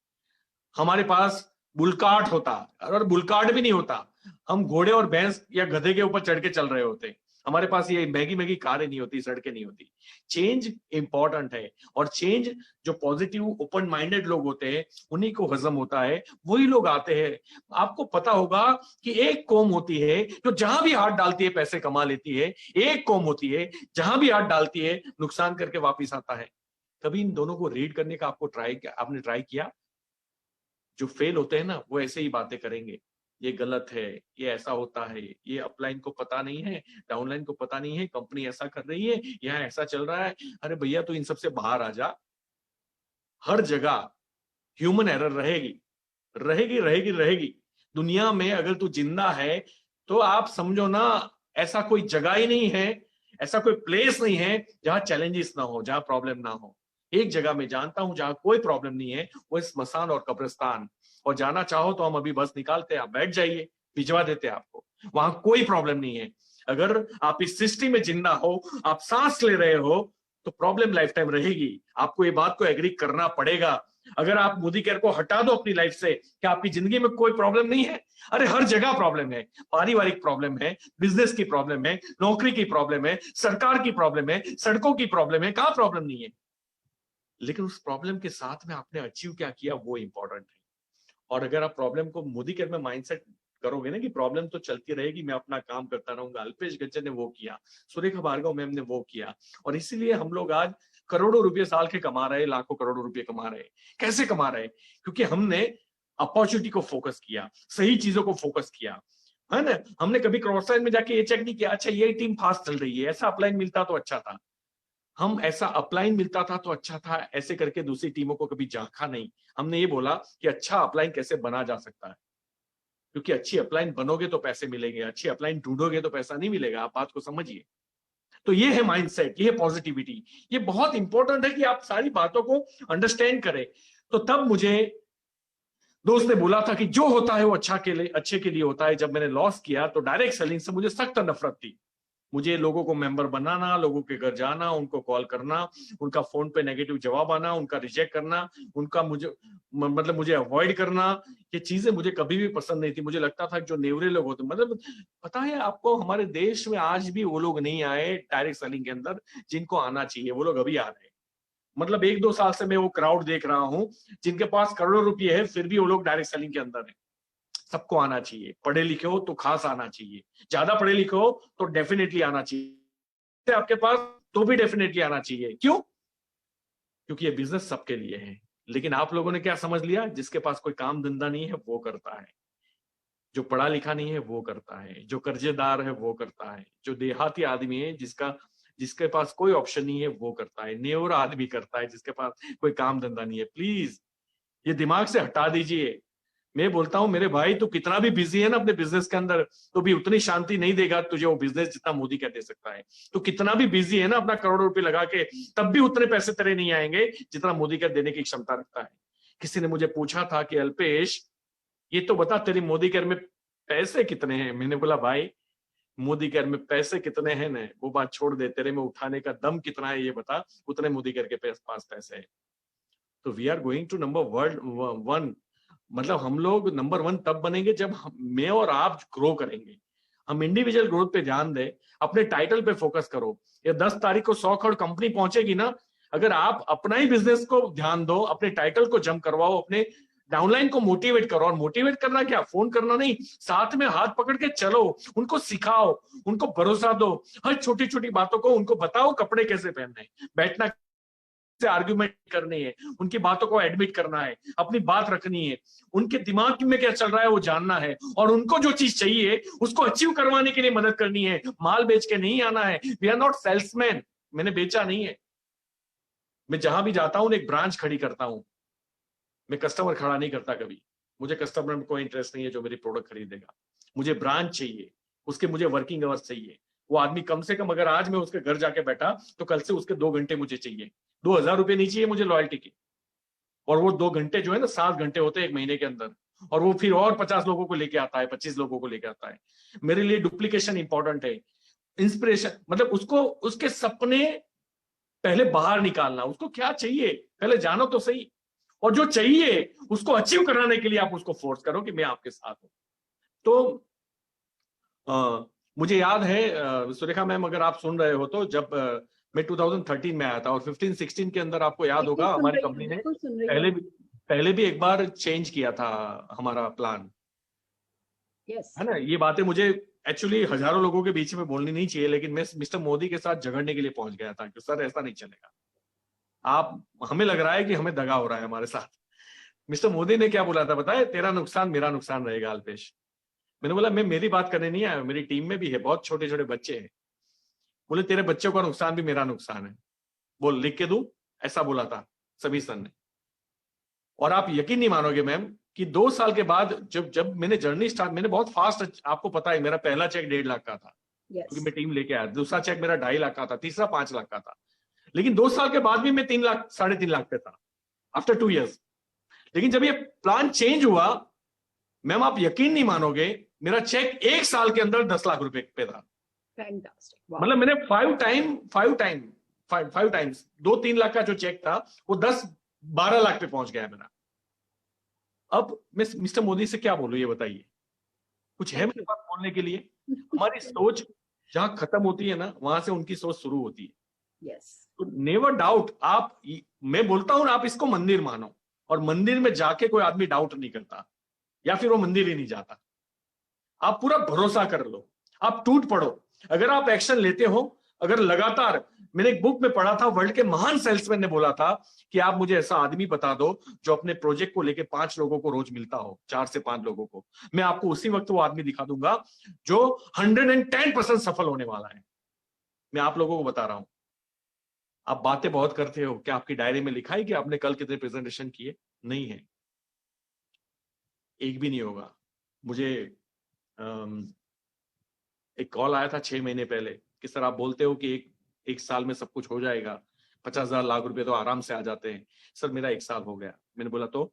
हमारे पास बुलकाट होता, और बुलकाट भी नहीं होता, हम घोड़े और भैंस या गधे के ऊपर चढ़ के चल रहे होते। हमारे पास ये महंगी महंगी कारें नहीं होती, सड़कें नहीं होती। चेंज इंपॉर्टेंट है, और चेंज जो पॉजिटिव ओपन माइंडेड लोग होते हैं उन्हीं को हजम होता है, वही लोग आते हैं। आपको पता होगा कि एक कौम होती है जो जहां भी हाथ डालती है पैसे कमा लेती है, एक कौम होती है जहां भी हाथ डालती है नुकसान करके वापिस आता है। कभी इन दोनों को रीड करने का आपने ट्राई किया? जो फेल होते हैं ना, वो ऐसे ही बातें करेंगे, ये गलत है, ये ऐसा होता है, ये अपलाइन को पता नहीं है, डाउनलाइन को पता नहीं है, कंपनी ऐसा कर रही है, यहाँ ऐसा चल रहा है। अरे भैया, तो इन सबसे बाहर आ जा। हर जगह ह्यूमन एरर रहेगी, रहेगी रहेगी रहेगी। दुनिया में अगर तू जिंदा है तो आप समझो ना, ऐसा कोई जगह ही नहीं है, ऐसा कोई प्लेस नहीं है जहां चैलेंजेस ना हो, जहां प्रॉब्लम ना हो। एक जगह मैं जानता हूं जहां कोई प्रॉब्लम नहीं है, वो स्मशान और कब्रिस्तान। और जाना चाहो तो हम अभी बस निकालते हैं, आप बैठ जाइए, भिजवा देते हैं आपको। वहां कोई प्रॉब्लम नहीं है। अगर आप इस सृष्टि में जिंदा हो, आप सांस ले रहे हो, तो प्रॉब्लम लाइफ टाइम रहेगी। आपको ये बात को एग्री करना पड़ेगा। अगर आप मोदी केयर को हटा दो अपनी लाइफ से, क्या आपकी जिंदगी में कोई प्रॉब्लम नहीं है? अरे हर जगह प्रॉब्लम है। पारिवारिक प्रॉब्लम है, बिजनेस की प्रॉब्लम है, नौकरी की प्रॉब्लम है, सरकार की प्रॉब्लम है, सड़कों की प्रॉब्लम है, कहां प्रॉब्लम नहीं है? लेकिन उस प्रॉब्लम के साथ में आपने अचीव क्या किया, वो इंपॉर्टेंट है। और अगर आप प्रॉब्लम को मोदी केयर में माइंडसेट करोगे ना कि प्रॉब्लम तो चलती रहेगी, मैं अपना काम करता रहूंगा, अल्पेश गज्जर ने वो किया, सुरेखा भार्गव मैम ने वो किया, और इसीलिए हम लोग आज करोड़ों रुपए साल के कमा रहे, लाखों करोड़ों रुपए कमा रहे। कैसे कमा रहे? क्योंकि हमने अपॉर्चुनिटी को फोकस किया, सही चीजों को फोकस किया, है ना। हमने कभी क्रॉस लाइन में जाके ये चेक नहीं किया, अच्छा ये टीम फास्ट चल रही है, ऐसा अपलाइन मिलता तो अच्छा था। हम ऐसा अपलाइन मिलता था तो अच्छा था, ऐसे करके दूसरी टीमों को कभी झांका नहीं। हमने ये बोला कि अच्छा अपलाइन कैसे बना जा सकता है, क्योंकि अच्छी अपलाइन बनोगे तो पैसे मिलेंगे, अच्छी अपलाइन ढूंढोगे तो पैसा नहीं मिलेगा। आप बात को समझिए। तो ये है माइंडसेट, ये है पॉजिटिविटी। ये बहुत इंपॉर्टेंट है कि आप सारी बातों को अंडरस्टैंड करें। तो तब मुझे दोस्त ने बोला था कि जो होता है वो अच्छे के लिए होता है। जब मैंने लॉस किया तो डायरेक्ट सेलिंग से मुझे सख्त नफरत थी। मुझे लोगों को मेंबर बनाना, लोगों के घर जाना, उनको कॉल करना, उनका फोन पे नेगेटिव जवाब आना, उनका रिजेक्ट करना, उनका मुझे अवॉइड करना, ये चीजें मुझे कभी भी पसंद नहीं थी। मुझे लगता था कि जो नेवरे लोग होते, पता है आपको, हमारे देश में आज भी वो लोग नहीं आए डायरेक्ट सेलिंग के अंदर जिनको आना चाहिए। वो लोग अभी आ रहे हैं। 1-2 साल से मैं वो क्राउड देख रहा हूं जिनके पास करोड़ों रुपये है, फिर भी वो लोग डायरेक्ट सेलिंग के अंदर है। सबको आना चाहिए। पढ़े लिखे हो तो खास आना चाहिए, ज्यादा पढ़े लिखे हो तो डेफिनेटली आना चाहिए, आपके पास तो भी डेफिनेटली आना चाहिए। क्यों? क्योंकि ये बिजनेस सबके लिए है। लेकिन आप लोगों ने क्या समझ लिया, जिसके पास कोई काम धंधा नहीं है वो करता है, जो पढ़ा लिखा नहीं है वो करता है, जो कर्जेदार है वो करता है, जो देहाती आदमी है जिसके पास कोई ऑप्शन नहीं है वो करता है, नेवरा आदमी करता है जिसके पास कोई काम धंधा नहीं है। प्लीज ये दिमाग से हटा दीजिए। मैं बोलता हूं मेरे भाई, तू कितना भी बिजी है ना अपने बिजनेस के अंदर, तो भी उतनी शांति नहीं देगा तुझे वो बिजनेस जितना मोदी का दे सकता है। तो कितना भी बिजी है ना अपना करोड़ों रुपए लगा के, तब भी उतने पैसे तेरे नहीं आएंगे जितना मोदी का देने की क्षमता रखता है। किसी ने मुझे पूछा था कि अल्पेश ये तो बता तेरी मोदी केयर में पैसे कितने हैं। मैंने बोला भाई मोदी केयर में पैसे कितने हैं ना वो बात छोड़ दे, तेरे में उठाने का दम कितना है ये बता, उतने मोदी केयर के पास पैसे है। तो we are going to number world 1। मतलब हम लोग नंबर 1 तब बनेंगे जब मैं और आप ग्रो करेंगे। हम इंडिविजुअल ग्रोथ पे ध्यान दें, अपने टाइटल पे फोकस करो। ये 10 तारीख को 100 करोड़ कंपनी पहुंचेगी ना, अगर आप अपना ही बिजनेस को ध्यान दो, अपने टाइटल को जंप करवाओ, अपने डाउनलाइन को मोटिवेट करो। और मोटिवेट करना क्या, फोन करना नहीं, साथ में हाथ पकड़ के चलो, उनको सिखाओ, उनको भरोसा दो, हर छोटी छोटी बातों को उनको बताओ, कपड़े कैसे पहनने, बैठना से आर्ग्यूमेंट करनी है, उनकी बातों को एडमिट करना है, अपनी बात रखनी है, उनके दिमाग में क्या चल रहा है वो जानना है, और उनको जो चीज चाहिए उसको अचीव करवाने के लिए मदद करनी है। माल बेच के नहीं आना है। We are not salesman. मैंने बेचा नहीं है। मैं जहां भी जाता हूं एक ब्रांच खड़ी करता हूं, मैं कस्टमर खड़ा नहीं करता कभी। मुझे कस्टमर में कोई इंटरेस्ट नहीं है जो मेरी प्रोडक्ट खरीदेगा। मुझे ब्रांच चाहिए, उसके मुझे वर्किंग आवर्स चाहिए। वो आदमी कम से कम अगर आज मैं उसके घर जाके बैठा तो कल से उसके 2 घंटे मुझे चाहिए। 2000 रुपये नहीं चाहिए मुझे लॉयल्टी की। और वो 2 घंटे जो है ना 7 घंटे होते हैं एक महीने के अंदर, और वो फिर और 50 लोगों को लेके आता है, 25 लोगों को लेके आता है। मेरे लिए डुप्लीकेशन इंपॉर्टेंट है। इंस्पिरेशन मतलब उसको उसके सपने पहले बाहर निकालना, उसको क्या चाहिए पहले जानो तो सही, और जो चाहिए उसको अचीव कराने के लिए आप उसको फोर्स करो कि मैं आपके साथ हूं। तो मुझे याद है सुरेखा मैम, अगर आप सुन रहे हो तो जब मैं 2013 में आया था, और 15-16 के अंदर आपको याद होगा हमारी कंपनी ने पहले भी एक बार चेंज किया था हमारा प्लान। yes. है ना। ये बातें मुझे एक्चुअली हजारों लोगों के बीच में बोलनी नहीं चाहिए, लेकिन मैं मिस्टर मोदी के साथ झगड़ने के लिए पहुंच गया था कि सर ऐसा नहीं चलेगा, आप हमें लग रहा है कि हमें दगा हो रहा है हमारे साथ। मिस्टर मोदी ने क्या बोला था बताए, तेरा नुकसान मेरा नुकसान रहेगा अल्पेश। मैंने बोला मैं मेरी बात करने नहीं आया, मेरी टीम में भी है बहुत छोटे छोटे बच्चे हैं। बोले तेरे बच्चों का नुकसान भी मेरा नुकसान है, बोल लिख के दूं, ऐसा बोला था सभी सर ने। और आप यकीन नहीं मानोगे मैम, कि 2 साल के बाद जब मैंने जर्नी स्टार्ट, मैंने बहुत फास्ट, आपको पता है मेरा पहला चेक 1.5 लाख का था, क्योंकि मैं टीम लेके आया। दूसरा चेक मेरा 2.5 लाख का था, तीसरा 5 लाख का था। लेकिन 2 साल के बाद भी मैं 3 लाख 3.5 लाख पे था आफ्टर 2 years। लेकिन जब ये प्लान चेंज हुआ, मैम आप यकीन नहीं मानोगे, मेरा चेक 1 साल के अंदर 10 लाख रुपए पे था। मतलब मैंने 5 टाइम्स 2-3 लाख का जो चेक था वो 10-12 लाख पे पहुंच गया मेरा। अब मैं मिस्टर मोदी से क्या बोलूं, ये बताइए, कुछ है मेरे पास बोलने के लिए? हमारी सोच जहां खत्म होती है ना, वहां से उनकी सोच शुरू होती है। तो नेवर डाउट। मैं बोलता हूं आप इसको मंदिर मानो, और मंदिर में जाके कोई आदमी डाउट नहीं करता, या फिर वो मंदिर ही नहीं जाता। आप पूरा भरोसा कर लो, आप टूट पड़ो। अगर आप एक्शन लेते हो, अगर लगातार, मैंने एक बुक में पढ़ा था, वर्ल्ड के महान सेल्समैन ने बोला था कि आप मुझे ऐसा आदमी बता दो जो अपने प्रोजेक्ट को लेके 5 लोगों को रोज मिलता हो, 4 से 5 लोगों को। मैं आपको उसी वक्त वो आदमी दिखा दूंगा जो 110% सफल होने वाला है। मैं आप लोगों को बता रहा हूं। आप बातें बहुत करते हो, क्या आपकी डायरी में लिखा है कि आपने कल कितने प्रेजेंटेशन किए? नहीं है, एक भी नहीं होगा। मुझे एक कॉल आया था 6 महीने पहले कि सर आप बोलते हो कि एक साल में सब कुछ हो जाएगा, 50,000 लाख रुपए तो आराम से आ जाते हैं। सर मेरा 1 साल हो गया। मैंने बोला तो?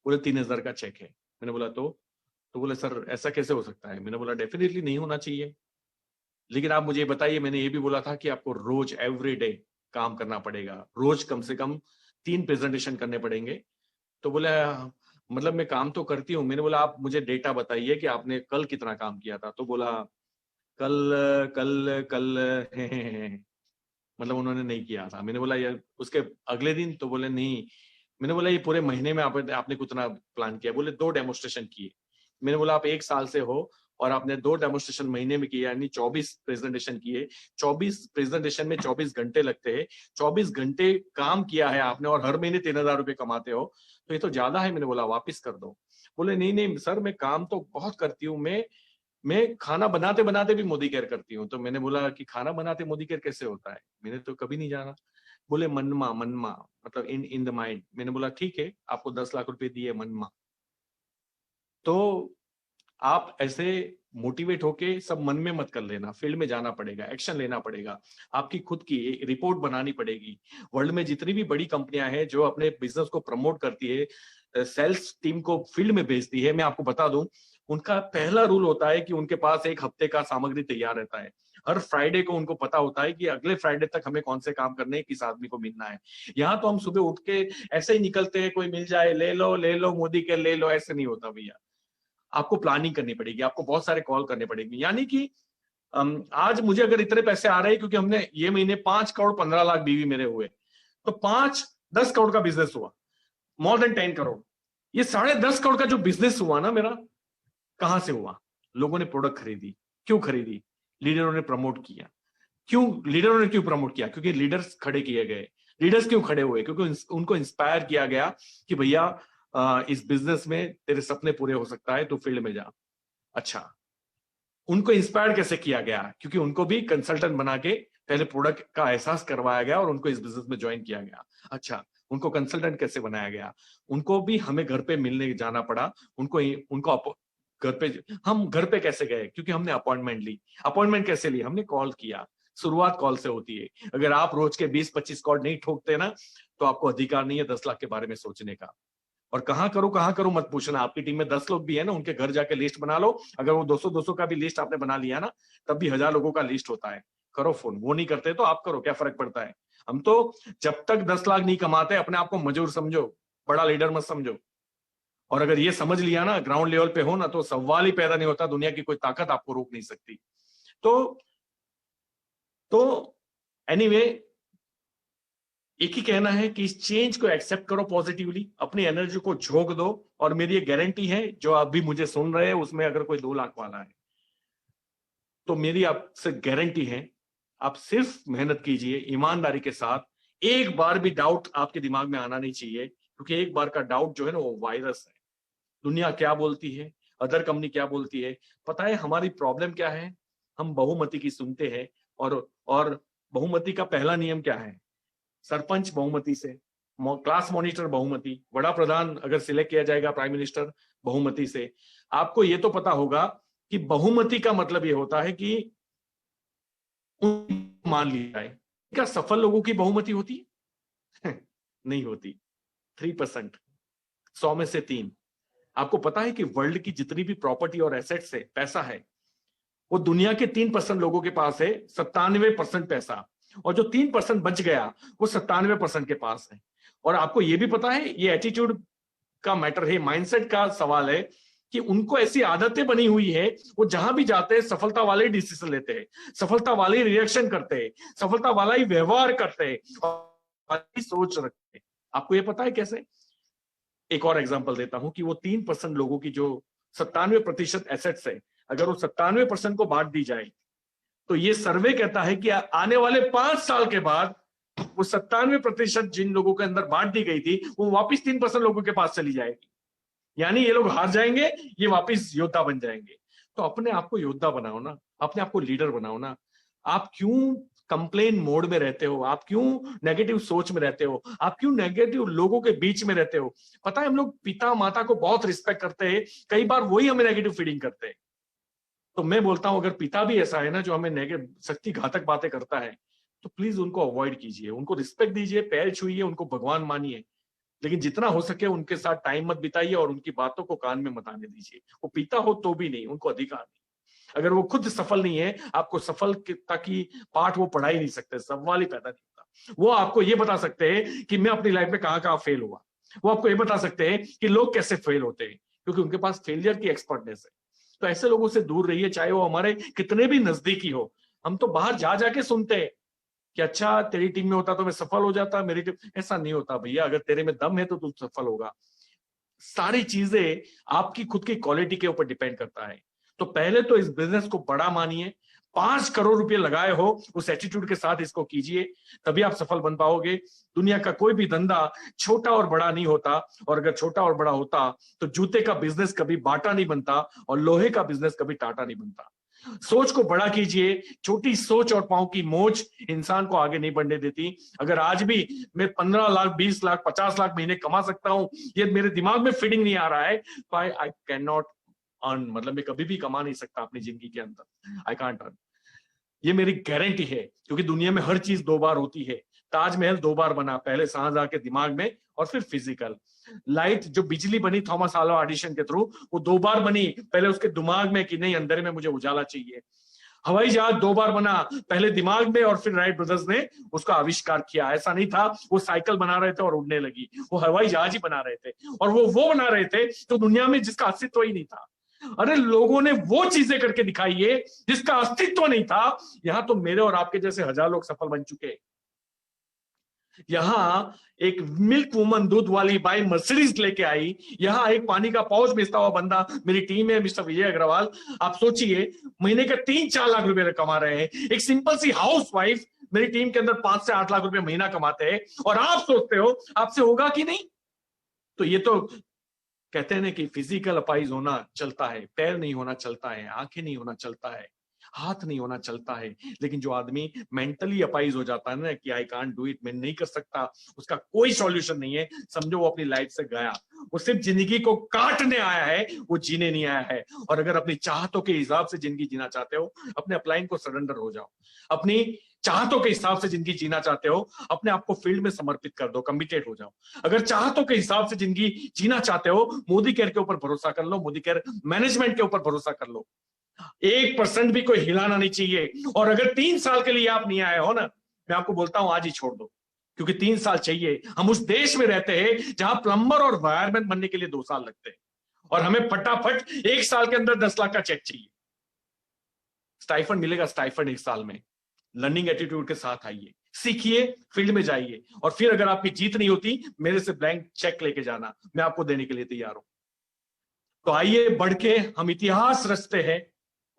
बोले 3,000 का चेक है। मैंने बोला तो बोले सर ऐसा कैसे हो सकता है? मैंने बोला डेफिनेटली नहीं होना चाहिए, लेकिन आप मुझे बताइए, मैंने ये भी बोला था कि आपको रोज एवरी डे काम करना पड़ेगा, रोज कम से कम 3 प्रेजेंटेशन करने पड़ेंगे। तो बोला मतलब मैं काम तो करती हूँ। मैंने बोला आप मुझे डेटा बताइए कि आपने कल कितना काम किया था। तो बोला कल कल कल मतलब उन्होंने नहीं किया था। मैंने बोला यार उसके अगले दिन? तो बोले नहीं। मैंने बोला ये पूरे महीने में आपने कितना प्लान किया? बोले 2 डेमोन्स्ट्रेशन किए। मैंने बोला आप 1 साल से हो और आपने 2 डेमोन्स्ट्रेशन महीने में किए, यानी 24 प्रेजेंटेशन किए। 24 प्रेजेंटेशन में 24 घंटे लगते हैं। 24 घंटे काम किया है आपने और हर महीने 3,000 रुपए कमाते हो, तो ये तो ज्यादा है। मैंने बोला वापिस कर दो। बोले नहीं नहीं सर, मैं काम तो बहुत करती हूँ, मैं खाना बनाते बनाते भी मोदी केयर करती हूँ। तो मैंने बोला कि खाना बनाते मोदी केयर कैसे होता है? मैंने तो कभी नहीं जाना। बोले मनमा मतलब इन द माइंड। मैंने बोला ठीक है, आपको 10 लाख रुपए दिए मनमा। तो आप ऐसे मोटिवेट होके सब मन में मत कर लेना, फील्ड में जाना पड़ेगा, एक्शन लेना पड़ेगा, आपकी खुद की रिपोर्ट बनानी पड़ेगी। वर्ल्ड में जितनी भी बड़ी कंपनियां हैं जो अपने बिजनेस को प्रमोट करती है, सेल्स टीम को फील्ड में भेजती है, मैं आपको बता दूं, उनका पहला रूल होता है कि उनके पास 1 हफ्ते का सामग्री तैयार रहता है। हर फ्राइडे को उनको पता होता है कि अगले फ्राइडे तक हमें कौन से काम करने हैं, किस आदमी को मिलना है। यहाँ तो हम सुबह उठ के ऐसे ही निकलते हैं, कोई मिल जाए ले लो मोदी के ले लो, ऐसे नहीं होता भैया। आपको प्लानिंग करनी पड़ेगी, आपको बहुत सारे कॉल करने पड़ेंगे। यानी कि आज मुझे अगर इतने पैसे आ रहे हैं क्योंकि हमने ये महीने 5 करोड़ 15 लाख बीवी मेरे हुए, तो 5-10 करोड़ का बिजनेस हुआ, मोर देन 10 करोड़। ये 10.5 करोड़ का जो बिजनेस हुआ ना मेरा, कहां से हुआ? लोगों ने प्रोडक्ट खरीदी। क्यों खरीदी? लीडरों ने प्रमोट किया। लीडरों ने क्यों प्रमोट किया? क्योंकि लीडर्स खड़े किए गए। लीडर्स क्यों खड़े हुए? क्योंकि उनको इंस्पायर किया गया कि भैया इस बिजनेस में तेरे सपने पूरे हो सकता है, तो फील्ड में जा। अच्छा, उनको इंस्पायर कैसे किया गया? क्योंकि उनको भी कंसल्टेंट बना के पहले प्रोडक्ट का एहसास करवाया गया और उनको इस बिजनेस में ज्वाइन किया गया। अच्छा, उनको कंसल्टेंट कैसे बनाया गया? उनको भी हमें घर पे मिलने जाना पड़ा। उनको घर पे, हम घर पे कैसे गए? क्योंकि हमने अपॉइंटमेंट ली। अपॉइंटमेंट कैसे ली? हमने कॉल किया। शुरुआत कॉल से होती है। अगर आप रोज के 20-25 कॉल नहीं ठोकते ना, तो आपको अधिकार नहीं है 10 लाख के बारे में सोचने का। और कहां करूं मत पूछना। आपकी टीम में 10 लोग भी है ना, उनके घर जाके लिस्ट बना लो। अगर वो 200 का भी लिस्ट आपने बना लिया ना, तब भी 1000 लोगों का लिस्ट होता है। करो फोन। वो नहीं करते तो आप करो, क्या फर्क पड़ता है? हम तो जब तक 10 लाख नहीं कमाते अपने आप को मजूर समझो, बड़ा लीडर मत समझो। और अगर ये समझ लिया ना, ग्राउंड लेवल पे हो ना, तो सवाल ही पैदा नहीं होता। दुनिया की कोई ताकत आपको रोक नहीं सकती। तो एनीवे, एक ही कहना है कि इस चेंज को एक्सेप्ट करो पॉजिटिवली, अपनी एनर्जी को झोंक दो। और मेरी ये गारंटी है, जो आप भी मुझे सुन रहे हैं, उसमें अगर कोई 2 लाख वाला है, तो मेरी आपसे गारंटी है, आप सिर्फ मेहनत कीजिए ईमानदारी के साथ। एक बार भी डाउट आपके दिमाग में आना नहीं चाहिए, क्योंकि एक बार का डाउट जो है ना, वो वायरस है। दुनिया क्या बोलती है, अदर कंपनी क्या बोलती है, पता है हमारी प्रॉब्लम क्या है? हम बहुमति की सुनते हैं। और बहुमति का पहला नियम क्या है? सरपंच बहुमति से, क्लास मॉनिटर बहुमति, बड़ा प्रधान अगर सिलेक्ट किया जाएगा प्राइम मिनिस्टर, बहुमति से। आपको ये तो पता होगा कि बहुमति का मतलब ये होता है कि मान लिया जाए। क्या सफल लोगों की बहुमति होती है? नहीं होती। 3%, 100 में से 3। आपको पता है कि वर्ल्ड की जितनी भी प्रॉपर्टी और एसेट्स है, पैसा है, वो दुनिया के 3% लोगों के पास है 97% पैसा, और जो 3% बच गया वो 97% के पास है। और आपको ये भी पता है, ये एटीट्यूड का मैटर है, माइंडसेट का सवाल है कि उनको ऐसी आदतें बनी हुई है, वो जहां भी जाते हैं सफलता वाले ही डिसीजन लेते हैं, सफलता वाले ही रिएक्शन करते हैं, सफलता वाला ही व्यवहार करते हैं और सोच रखते हैं। आपको ये पता है कैसे? एक और एग्जांपल देता हूं कि वो 3% लोगों की जो 97% एसेट्स है, अगर वो 97% को बांट दी जाए, तो ये सर्वे कहता है कि आने वाले 5 साल के बाद वो 97% जिन लोगों के अंदर बांट दी गई थी, वो वापिस 3% लोगों के पास चली जाएगी। यानी ये लोग हार जाएंगे, ये वापिस योद्धा बन जाएंगे। तो अपने आप को योद्धा बनाओ ना, अपने आप को लीडर बनाओ ना। आप क्यों कंप्लेन मोड में रहते हो? आप क्यों नेगेटिव सोच में रहते हो? आप क्यों नेगेटिव लोगों के बीच में रहते हो? पता है, हम लोग पिता माता को बहुत रिस्पेक्ट करते हैं, कई बार वही हमें नेगेटिव फीडिंग करते हैं। तो मैं बोलता हूं, अगर पिता भी ऐसा है ना जो हमें नेगेटिव शक्ति घातक बातें करता है, तो प्लीज उनको अवॉइड कीजिए, उनको रिस्पेक्ट दीजिए, पैर छुइए, उनको भगवान मानिए, लेकिन जितना हो सके उनके साथ टाइम मत बिताइए और उनकी बातों को कान में मत आने दीजिए। वो पिता हो तो भी नहीं, उनको अधिकार नहीं। अगर वो खुद सफल नहीं है, आपको सफलता की पाठ वो पढ़ा ही नहीं सकते, सवाल ही पैदा नहीं होता। वो आपको ये बता सकते हैं कि मैं अपनी लाइफ में कहां कहां फेल हुआ, वो आपको ये बता सकते हैं कि लोग कैसे फेल होते हैं, क्योंकि उनके पास फेलियर की एक्सपर्टनेस है। तो ऐसे लोगों से दूर रहिए, चाहे वो हमारे कितने भी नजदीकी हो। हम तो बाहर जा जाके सुनते हैं कि अच्छा तेरी टीम में होता तो मैं सफल हो जाता, मेरी टीम। ऐसा नहीं होता भैया, अगर तेरे में दम है तो तू सफल होगा। सारी चीजें आपकी खुद की क्वालिटी के ऊपर डिपेंड करता है। तो पहले तो इस बिजनेस को बड़ा मानिए, 5 करोड़ रुपए लगाए हो उस एटीट्यूड के साथ इसको कीजिए, तभी आप सफल बन पाओगे। दुनिया का कोई भी धंधा छोटा और बड़ा नहीं होता, और अगर छोटा और बड़ा होता तो जूते का बिजनेस कभी बाटा नहीं बनता और लोहे का बिजनेस कभी टाटा नहीं बनता। सोच को बड़ा कीजिए, छोटी सोच और पांव की मोच इंसान को आगे नहीं बढ़ने देती। अगर आज भी मैं 15 लाख, 20 लाख, 50 लाख महीने कमा सकता हूं, ये मेरे दिमाग में फिटिंग नहीं आ रहा है, तो आई कैन नॉट अर्न, मतलब मैं कभी भी कमा नहीं सकता अपनी जिंदगी के अंदर। आई कांट अर्न, ये मेरी गारंटी है, क्योंकि दुनिया में हर चीज 2 बार होती है। ताजमहल 2 बार बना, पहले शाहजहां के दिमाग में और फिर फिजिकल। लाइट जो बिजली बनी थॉमस आल्वा एडिशन के थ्रू, वो 2 बार बनी, पहले उसके दिमाग में कि नहीं अंधेरे में मुझे उजाला चाहिए। हवाई जहाज 2 बार बना, पहले दिमाग में और फिर राइट ब्रदर्स ने उसका आविष्कार किया। ऐसा नहीं था वो साइकिल बना रहे थे और उड़ने लगी, वो हवाई जहाज ही बना रहे थे, और वो बना रहे थे तो दुनिया में जिसका अस्तित्व ही नहीं था। अरे लोगों ने वो चीजें करके दिखाई है जिसका अस्तित्व नहीं था। यहां तो मेरे और आपके जैसे 1000 लोग सफल बन चुके। यहां एक मिल्क वुमन, दूध वाली बाई मर्सिडीज लेके आई, यहां एक पानी का पाउच बेचता हुआ बंदा मेरी टीम है, मिस्टर विजय अग्रवाल। आप सोचिए, महीने के 3-4 लाख रुपए कमा रहे हैं। एक सिंपल सी हाउस वाइफ मेरी टीम के अंदर 5 से 8 लाख रुपए महीना कमाते हैं, और आप सोचते हो आपसे होगा कि नहीं? तो ये तो कहते हैं ना कि फिजिकल अपाइज होना चलता है, पैर नहीं होना चलता है, आंखें नहीं होना चलता है, हाथ नहीं होना चलता है, लेकिन जो आदमी मेंटली अपाइज हो जाता है ना कि आई कांट डू इट, मैं नहीं कर सकता, उसका कोई सॉल्यूशन नहीं है, समझो वो अपनी लाइफ से गया। वो सिर्फ जिंदगी को काटने आया है, वो जीने नहीं आया है। और अगर अपनी चाहतों के हिसाब से जिंदगी जीना चाहते हो, अपने अपलाइन को सरेंडर हो जाओ। अपनी चाहतों के हिसाब से जिंदगी जीना चाहते हो, अपने आप को फील्ड में समर्पित कर दो, कमिटेड हो जाओ। अगर चाहतों के हिसाब से जिंदगी जीना चाहते हो, मोदी केयर के ऊपर भरोसा कर लो, मोदी केयर मैनेजमेंट के ऊपर भरोसा कर लो। 1% भी कोई हिलाना नहीं चाहिए। और अगर 3 साल के लिए आप नहीं आए हो ना, मैं आपको बोलता हूं आज ही छोड़ दो, क्योंकि 3 साल चाहिए। हम उस देश में रहते हैं जहां प्लम्बर और वायरमैन बनने के लिए 2 साल लगते हैं, और हमें फटाफट 1 साल के अंदर 10 लाख का चेक चाहिए। स्टाइफंड मिलेगा, स्टाइफंड 1 साल में। लर्निंग एटीट्यूड के साथ आइए, सीखिए, फील्ड में जाइए, और फिर अगर आपकी जीत नहीं होती, मेरे से ब्लैंक चेक लेके जाना, मैं आपको देने के लिए तैयार हूं। तो आइए बढ़ के हम इतिहास रचते हैं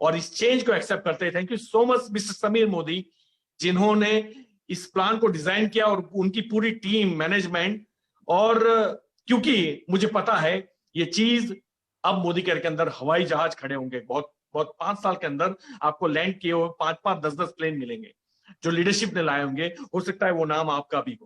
और इस चेंज को एक्सेप्ट करते हैं। Thank you so much mister Sameer Modi, जिन्होंने इस प्लान को डिजाइन किया, और उनकी पूरी टीम, मैनेजमेंट। और क्योंकि मुझे पता है ये चीज, अब मोदी केयर के अंदर हवाई जहाज खड़े होंगे, बहुत बहुत 5 साल के अंदर आपको लैंड किए हुए 5-5, 10-10 प्लेन मिलेंगे जो लीडरशिप ने लाए होंगे। हो सकता है वो नाम आपका भी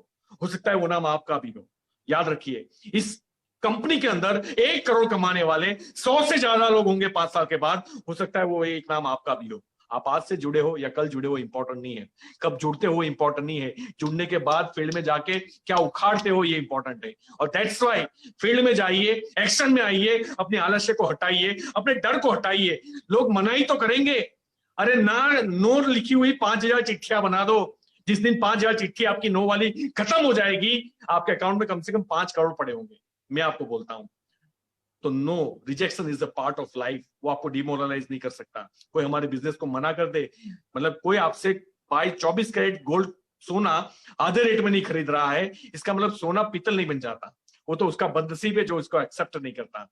हो सकता है वो नाम आपका भी हो। याद रखिए, इस कंपनी के अंदर 1 करोड़ कमाने वाले 100 से ज्यादा लोग होंगे 5 साल के बाद। हो सकता है वो एक नाम आपका भी हो। आप आज से जुड़े हो या कल जुड़े हो इंपॉर्टेंट नहीं है, कब जुड़ते हो इंपॉर्टेंट नहीं है, जुड़ने के बाद फील्ड में जाके क्या उखाड़ते हो ये इंपॉर्टेंट है। और दैट्स व्हाई फील्ड में जाइए, एक्शन में आइए, अपने आलस्य को हटाइए, अपने डर को हटाइए। लोग मनाही तो करेंगे, अरे ना नो लिखी हुई 5000 चिट्ठियां बना दो। जिस दिन 5000 चिट्ठी आपकी नो वाली खत्म हो जाएगी, आपके अकाउंट में कम से कम 5 करोड़ पड़े होंगे, मैं आपको बोलता हूं। तो no, rejection is a part of life, वो आपको डिमोरलाइज नहीं कर सकता। कोई हमारे बिजनेस को मना कर दे, मतलब कोई आपसे 24 कैरेट गोल्ड सोना आधे रेट में नहीं खरीद रहा है, इसका मतलब सोना पीतल नहीं बन जाता, वो तो उसका बदनसीब है जो इसको एक्सेप्ट नहीं करता।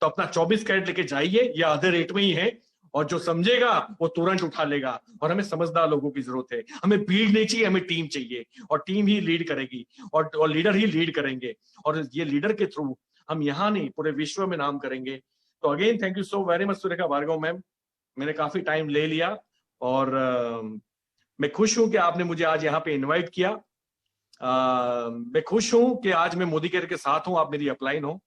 तो अपना 24 कैरेट लेके जाइए, या आधे रेट में ही है, और जो समझेगा वो तुरंत उठा लेगा। और हमें समझदार लोगों की जरूरत है, हमें भीड़ नहीं चाहिए, हमें टीम चाहिए, और टीम ही लीड करेगी, और लीडर ही लीड करेंगे, और ये लीडर के थ्रू हम यहाँ नहीं पूरे विश्व में नाम करेंगे। तो again thank you so very much Surekha Bhargava ma'am, मैंने काफी टाइम ले लिया, और मैं खुश हूं कि आपने मुझे आज यहाँ पे इनवाइट किया। मैं खुश हूं कि आज मैं मोदी केयर के साथ हूं, आप मेरी अपलाइन हो।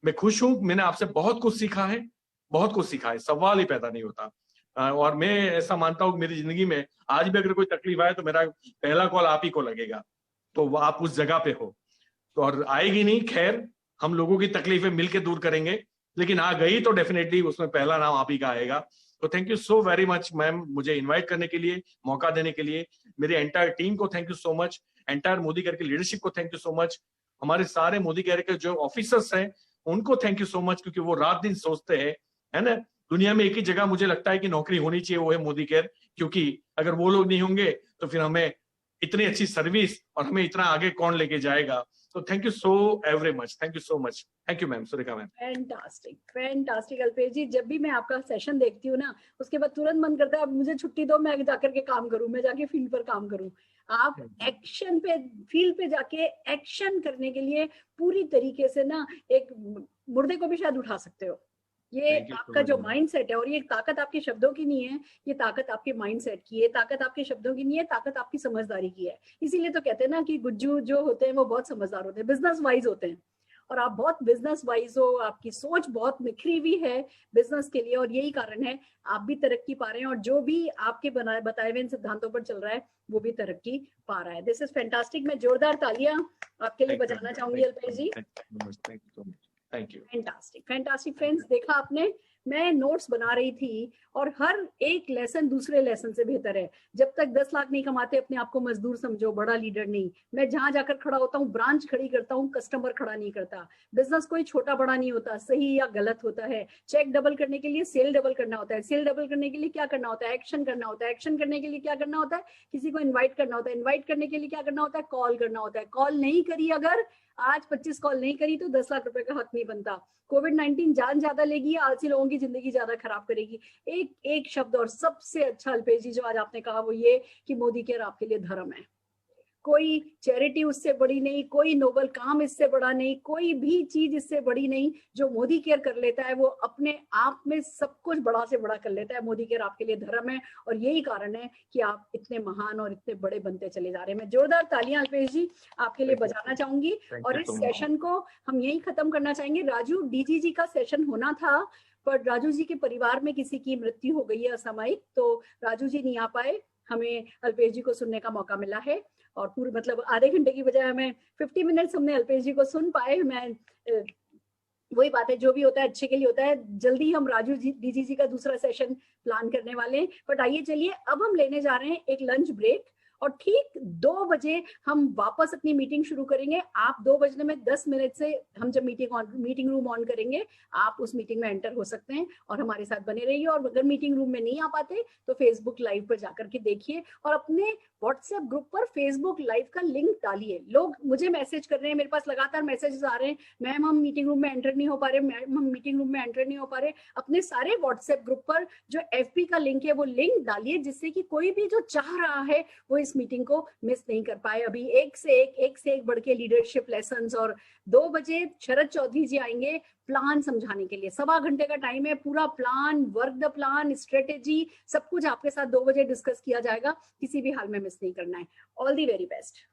मैं खुश हूं, मैंने आपसे बहुत कुछ सीखा है, बहुत कुछ सीखा है, सवाल ही पैदा नहीं होता। और मैं ऐसा मानता हूँ कि मेरी जिंदगी में आज भी अगर कोई तकलीफ आए तो मेरा पहला कॉल आप ही को लगेगा, तो आप उस जगह पे हो। तो और आएगी नहीं, खैर हम लोगों की तकलीफें मिलकर दूर करेंगे, लेकिन आ गई तो डेफिनेटली उसमें पहला नाम आप ही का आएगा। तो thank you so very much ma'am, मुझे इन्वाइट करने के लिए, मौका देने के लिए। मेरी एंटायर टीम को thank you so much, entire Modi care की लीडरशिप को थैंक यू सो मच, हमारे सारे मोदी केयर के जो ऑफिसर्स हैं उनको थैंक यू सो मच, क्योंकि वो रात दिन सोचते हैं, है ना। दुनिया में एक ही जगह मुझे लगता है कि नौकरी होनी चाहिए, वो है मोदी केयर, क्योंकि अगर वो लोग नहीं होंगे तो फिर हमें इतनी अच्छी सर्विस और हमें इतना आगे कौन लेके जाएगा। तो thank you so every much, thank you so much, thank you ma'am, Surekha ma'am. Fantastic fantastic Alpesh ji, जब भी मैं आपका सेशन देखती हूँ ना, उसके बाद तुरंत मन करता है अब मुझे छुट्टी दो, मैं जाकर के काम करूं, मैं जाके फील्ड पर काम करूं। आप एक्शन पे, फील्ड पे जाके एक्शन करने के लिए पूरी तरीके से ना एक मुर्दे को भी शायद उठा सकते हो। ये आपका जो माइंडसेट है, और ये ताकत आपके शब्दों की नहीं है, ये ताकत आपके माइंडसेट की है, ताकत आपके शब्दों की नहीं है, ताकत आपकी समझदारी की है। इसीलिए तो कहते हैं ना कि गुज्जू जो होते हैं वो बहुत समझदार होते हैं, बिजनेस वाइज होते हैं, और आप बहुत बिजनेस वाइज हो, आपकी सोच बहुत निखरी हुई है बिजनेस के लिए, और यही कारण है आप भी तरक्की पा रहे हैं, और जो भी आपके बताए हुए इन सिद्धांतों पर चल रहा है वो भी तरक्की पा रहा है। This is fantastic. मैं जोरदार तालियां आपके लिए बजाना चाहूंगी Alpesh ji. Thank you. Fantastic fantastic friends, देखा आपने, मैं नोट्स बना रही थी, और हर एक लेसन दूसरे लेसन से बेहतर है। जब तक 10 लाख नहीं कमाते अपने आप को मजदूर समझो, बड़ा लीडर नहीं। मैं जहां जाकर खड़ा होता हूँ ब्रांच खड़ी करता हूँ, कस्टमर खड़ा नहीं करता। बिजनेस कोई छोटा बड़ा नहीं होता, सही या गलत होता है। चेक डबल करने के लिए सेल डबल करना होता है, सेल डबल करने के लिए क्या करना होता है, एक्शन करना होता है, एक्शन करने के लिए क्या करना होता है, किसी को इन्वाइट करना होता है, इन्वाइट करने के लिए क्या करना होता है, कॉल करना होता है। कॉल नहीं करी, अगर आज 25 कॉल नहीं करी तो 10 लाख रुपए का हक नहीं बनता। कोविड-19 जान ज्यादा लेगी, आलसी लोगों की जिंदगी ज्यादा खराब करेगी। एक एक शब्द, और सबसे अच्छा अल्पेश जी जो आज आपने कहा वो ये कि मोदी केयर आपके लिए धर्म है। कोई चैरिटी उससे बड़ी नहीं, कोई नोबल काम इससे बड़ा नहीं, कोई भी चीज इससे बड़ी नहीं। जो मोदी केयर कर लेता है वो अपने आप में सब कुछ बड़ा से बड़ा कर लेता है। मोदी केयर आपके लिए धर्म है, और यही कारण है कि आप इतने महान और इतने बड़े बनते चले जा रहे हैं। मैं जोरदार तालियां अल्पेश जी आपके लिए बजाना चाहूंगी, और इस सेशन को हम यही खत्म करना चाहेंगे। राजू, डीजी जी का सेशन होना था, पर राजू जी के परिवार में किसी की मृत्यु हो गई है असामयिक, तो राजू जी नहीं आ पाए। हमें अल्पेश जी को सुनने का मौका मिला है, और पूरे मतलब आधे घंटे की बजाय हमें 50 मिनट्स हमने अल्पेश जी को सुन पाए। मैं वही बात है, जो भी होता है अच्छे के लिए होता है। जल्दी हम राजू जी, डीजी जी का दूसरा सेशन प्लान करने वाले हैं। बट आइए चलिए, अब हम लेने जा रहे हैं एक लंच ब्रेक, और ठीक 2 बजे हम वापस अपनी मीटिंग शुरू करेंगे। आप 2 बजने में 10 मिनट से हम जब मीटिंग रूम ऑन करेंगे, आप उस मीटिंग में एंटर हो सकते हैं और हमारे साथ बने रहिए। और अगर मीटिंग रूम में नहीं आ पाते तो फेसबुक लाइव पर जाकर के देखिए, और अपने व्हाट्सएप ग्रुप पर फेसबुक लाइव का लिंक डालिए। लोग मुझे मैसेज कर रहे हैं, मेरे पास लगातार मैसेजेस आ रहे हैं, मैम हम मीटिंग रूम में एंटर नहीं हो पा रहे, मैम हम मीटिंग रूम में एंटर नहीं हो पा रहे। अपने सारे व्हाट्सएप ग्रुप पर जो एफबी का लिंक है वो लिंक डालिए, जिससे कि कोई भी जो चाह रहा है वो इस मीटिंग को मिस नहीं कर पाए। अभी एक से एक बढ़ के लीडरशिप लेसन्स, और 2 बजे शरद चौधरी जी आएंगे प्लान समझाने के लिए। 1.25 घंटे का टाइम है, पूरा plan, work the plan, strategy, सब कुछ आपके साथ 2 बजे डिस्कस किया जाएगा। किसी भी हाल में मिस नहीं करना है। All the very best.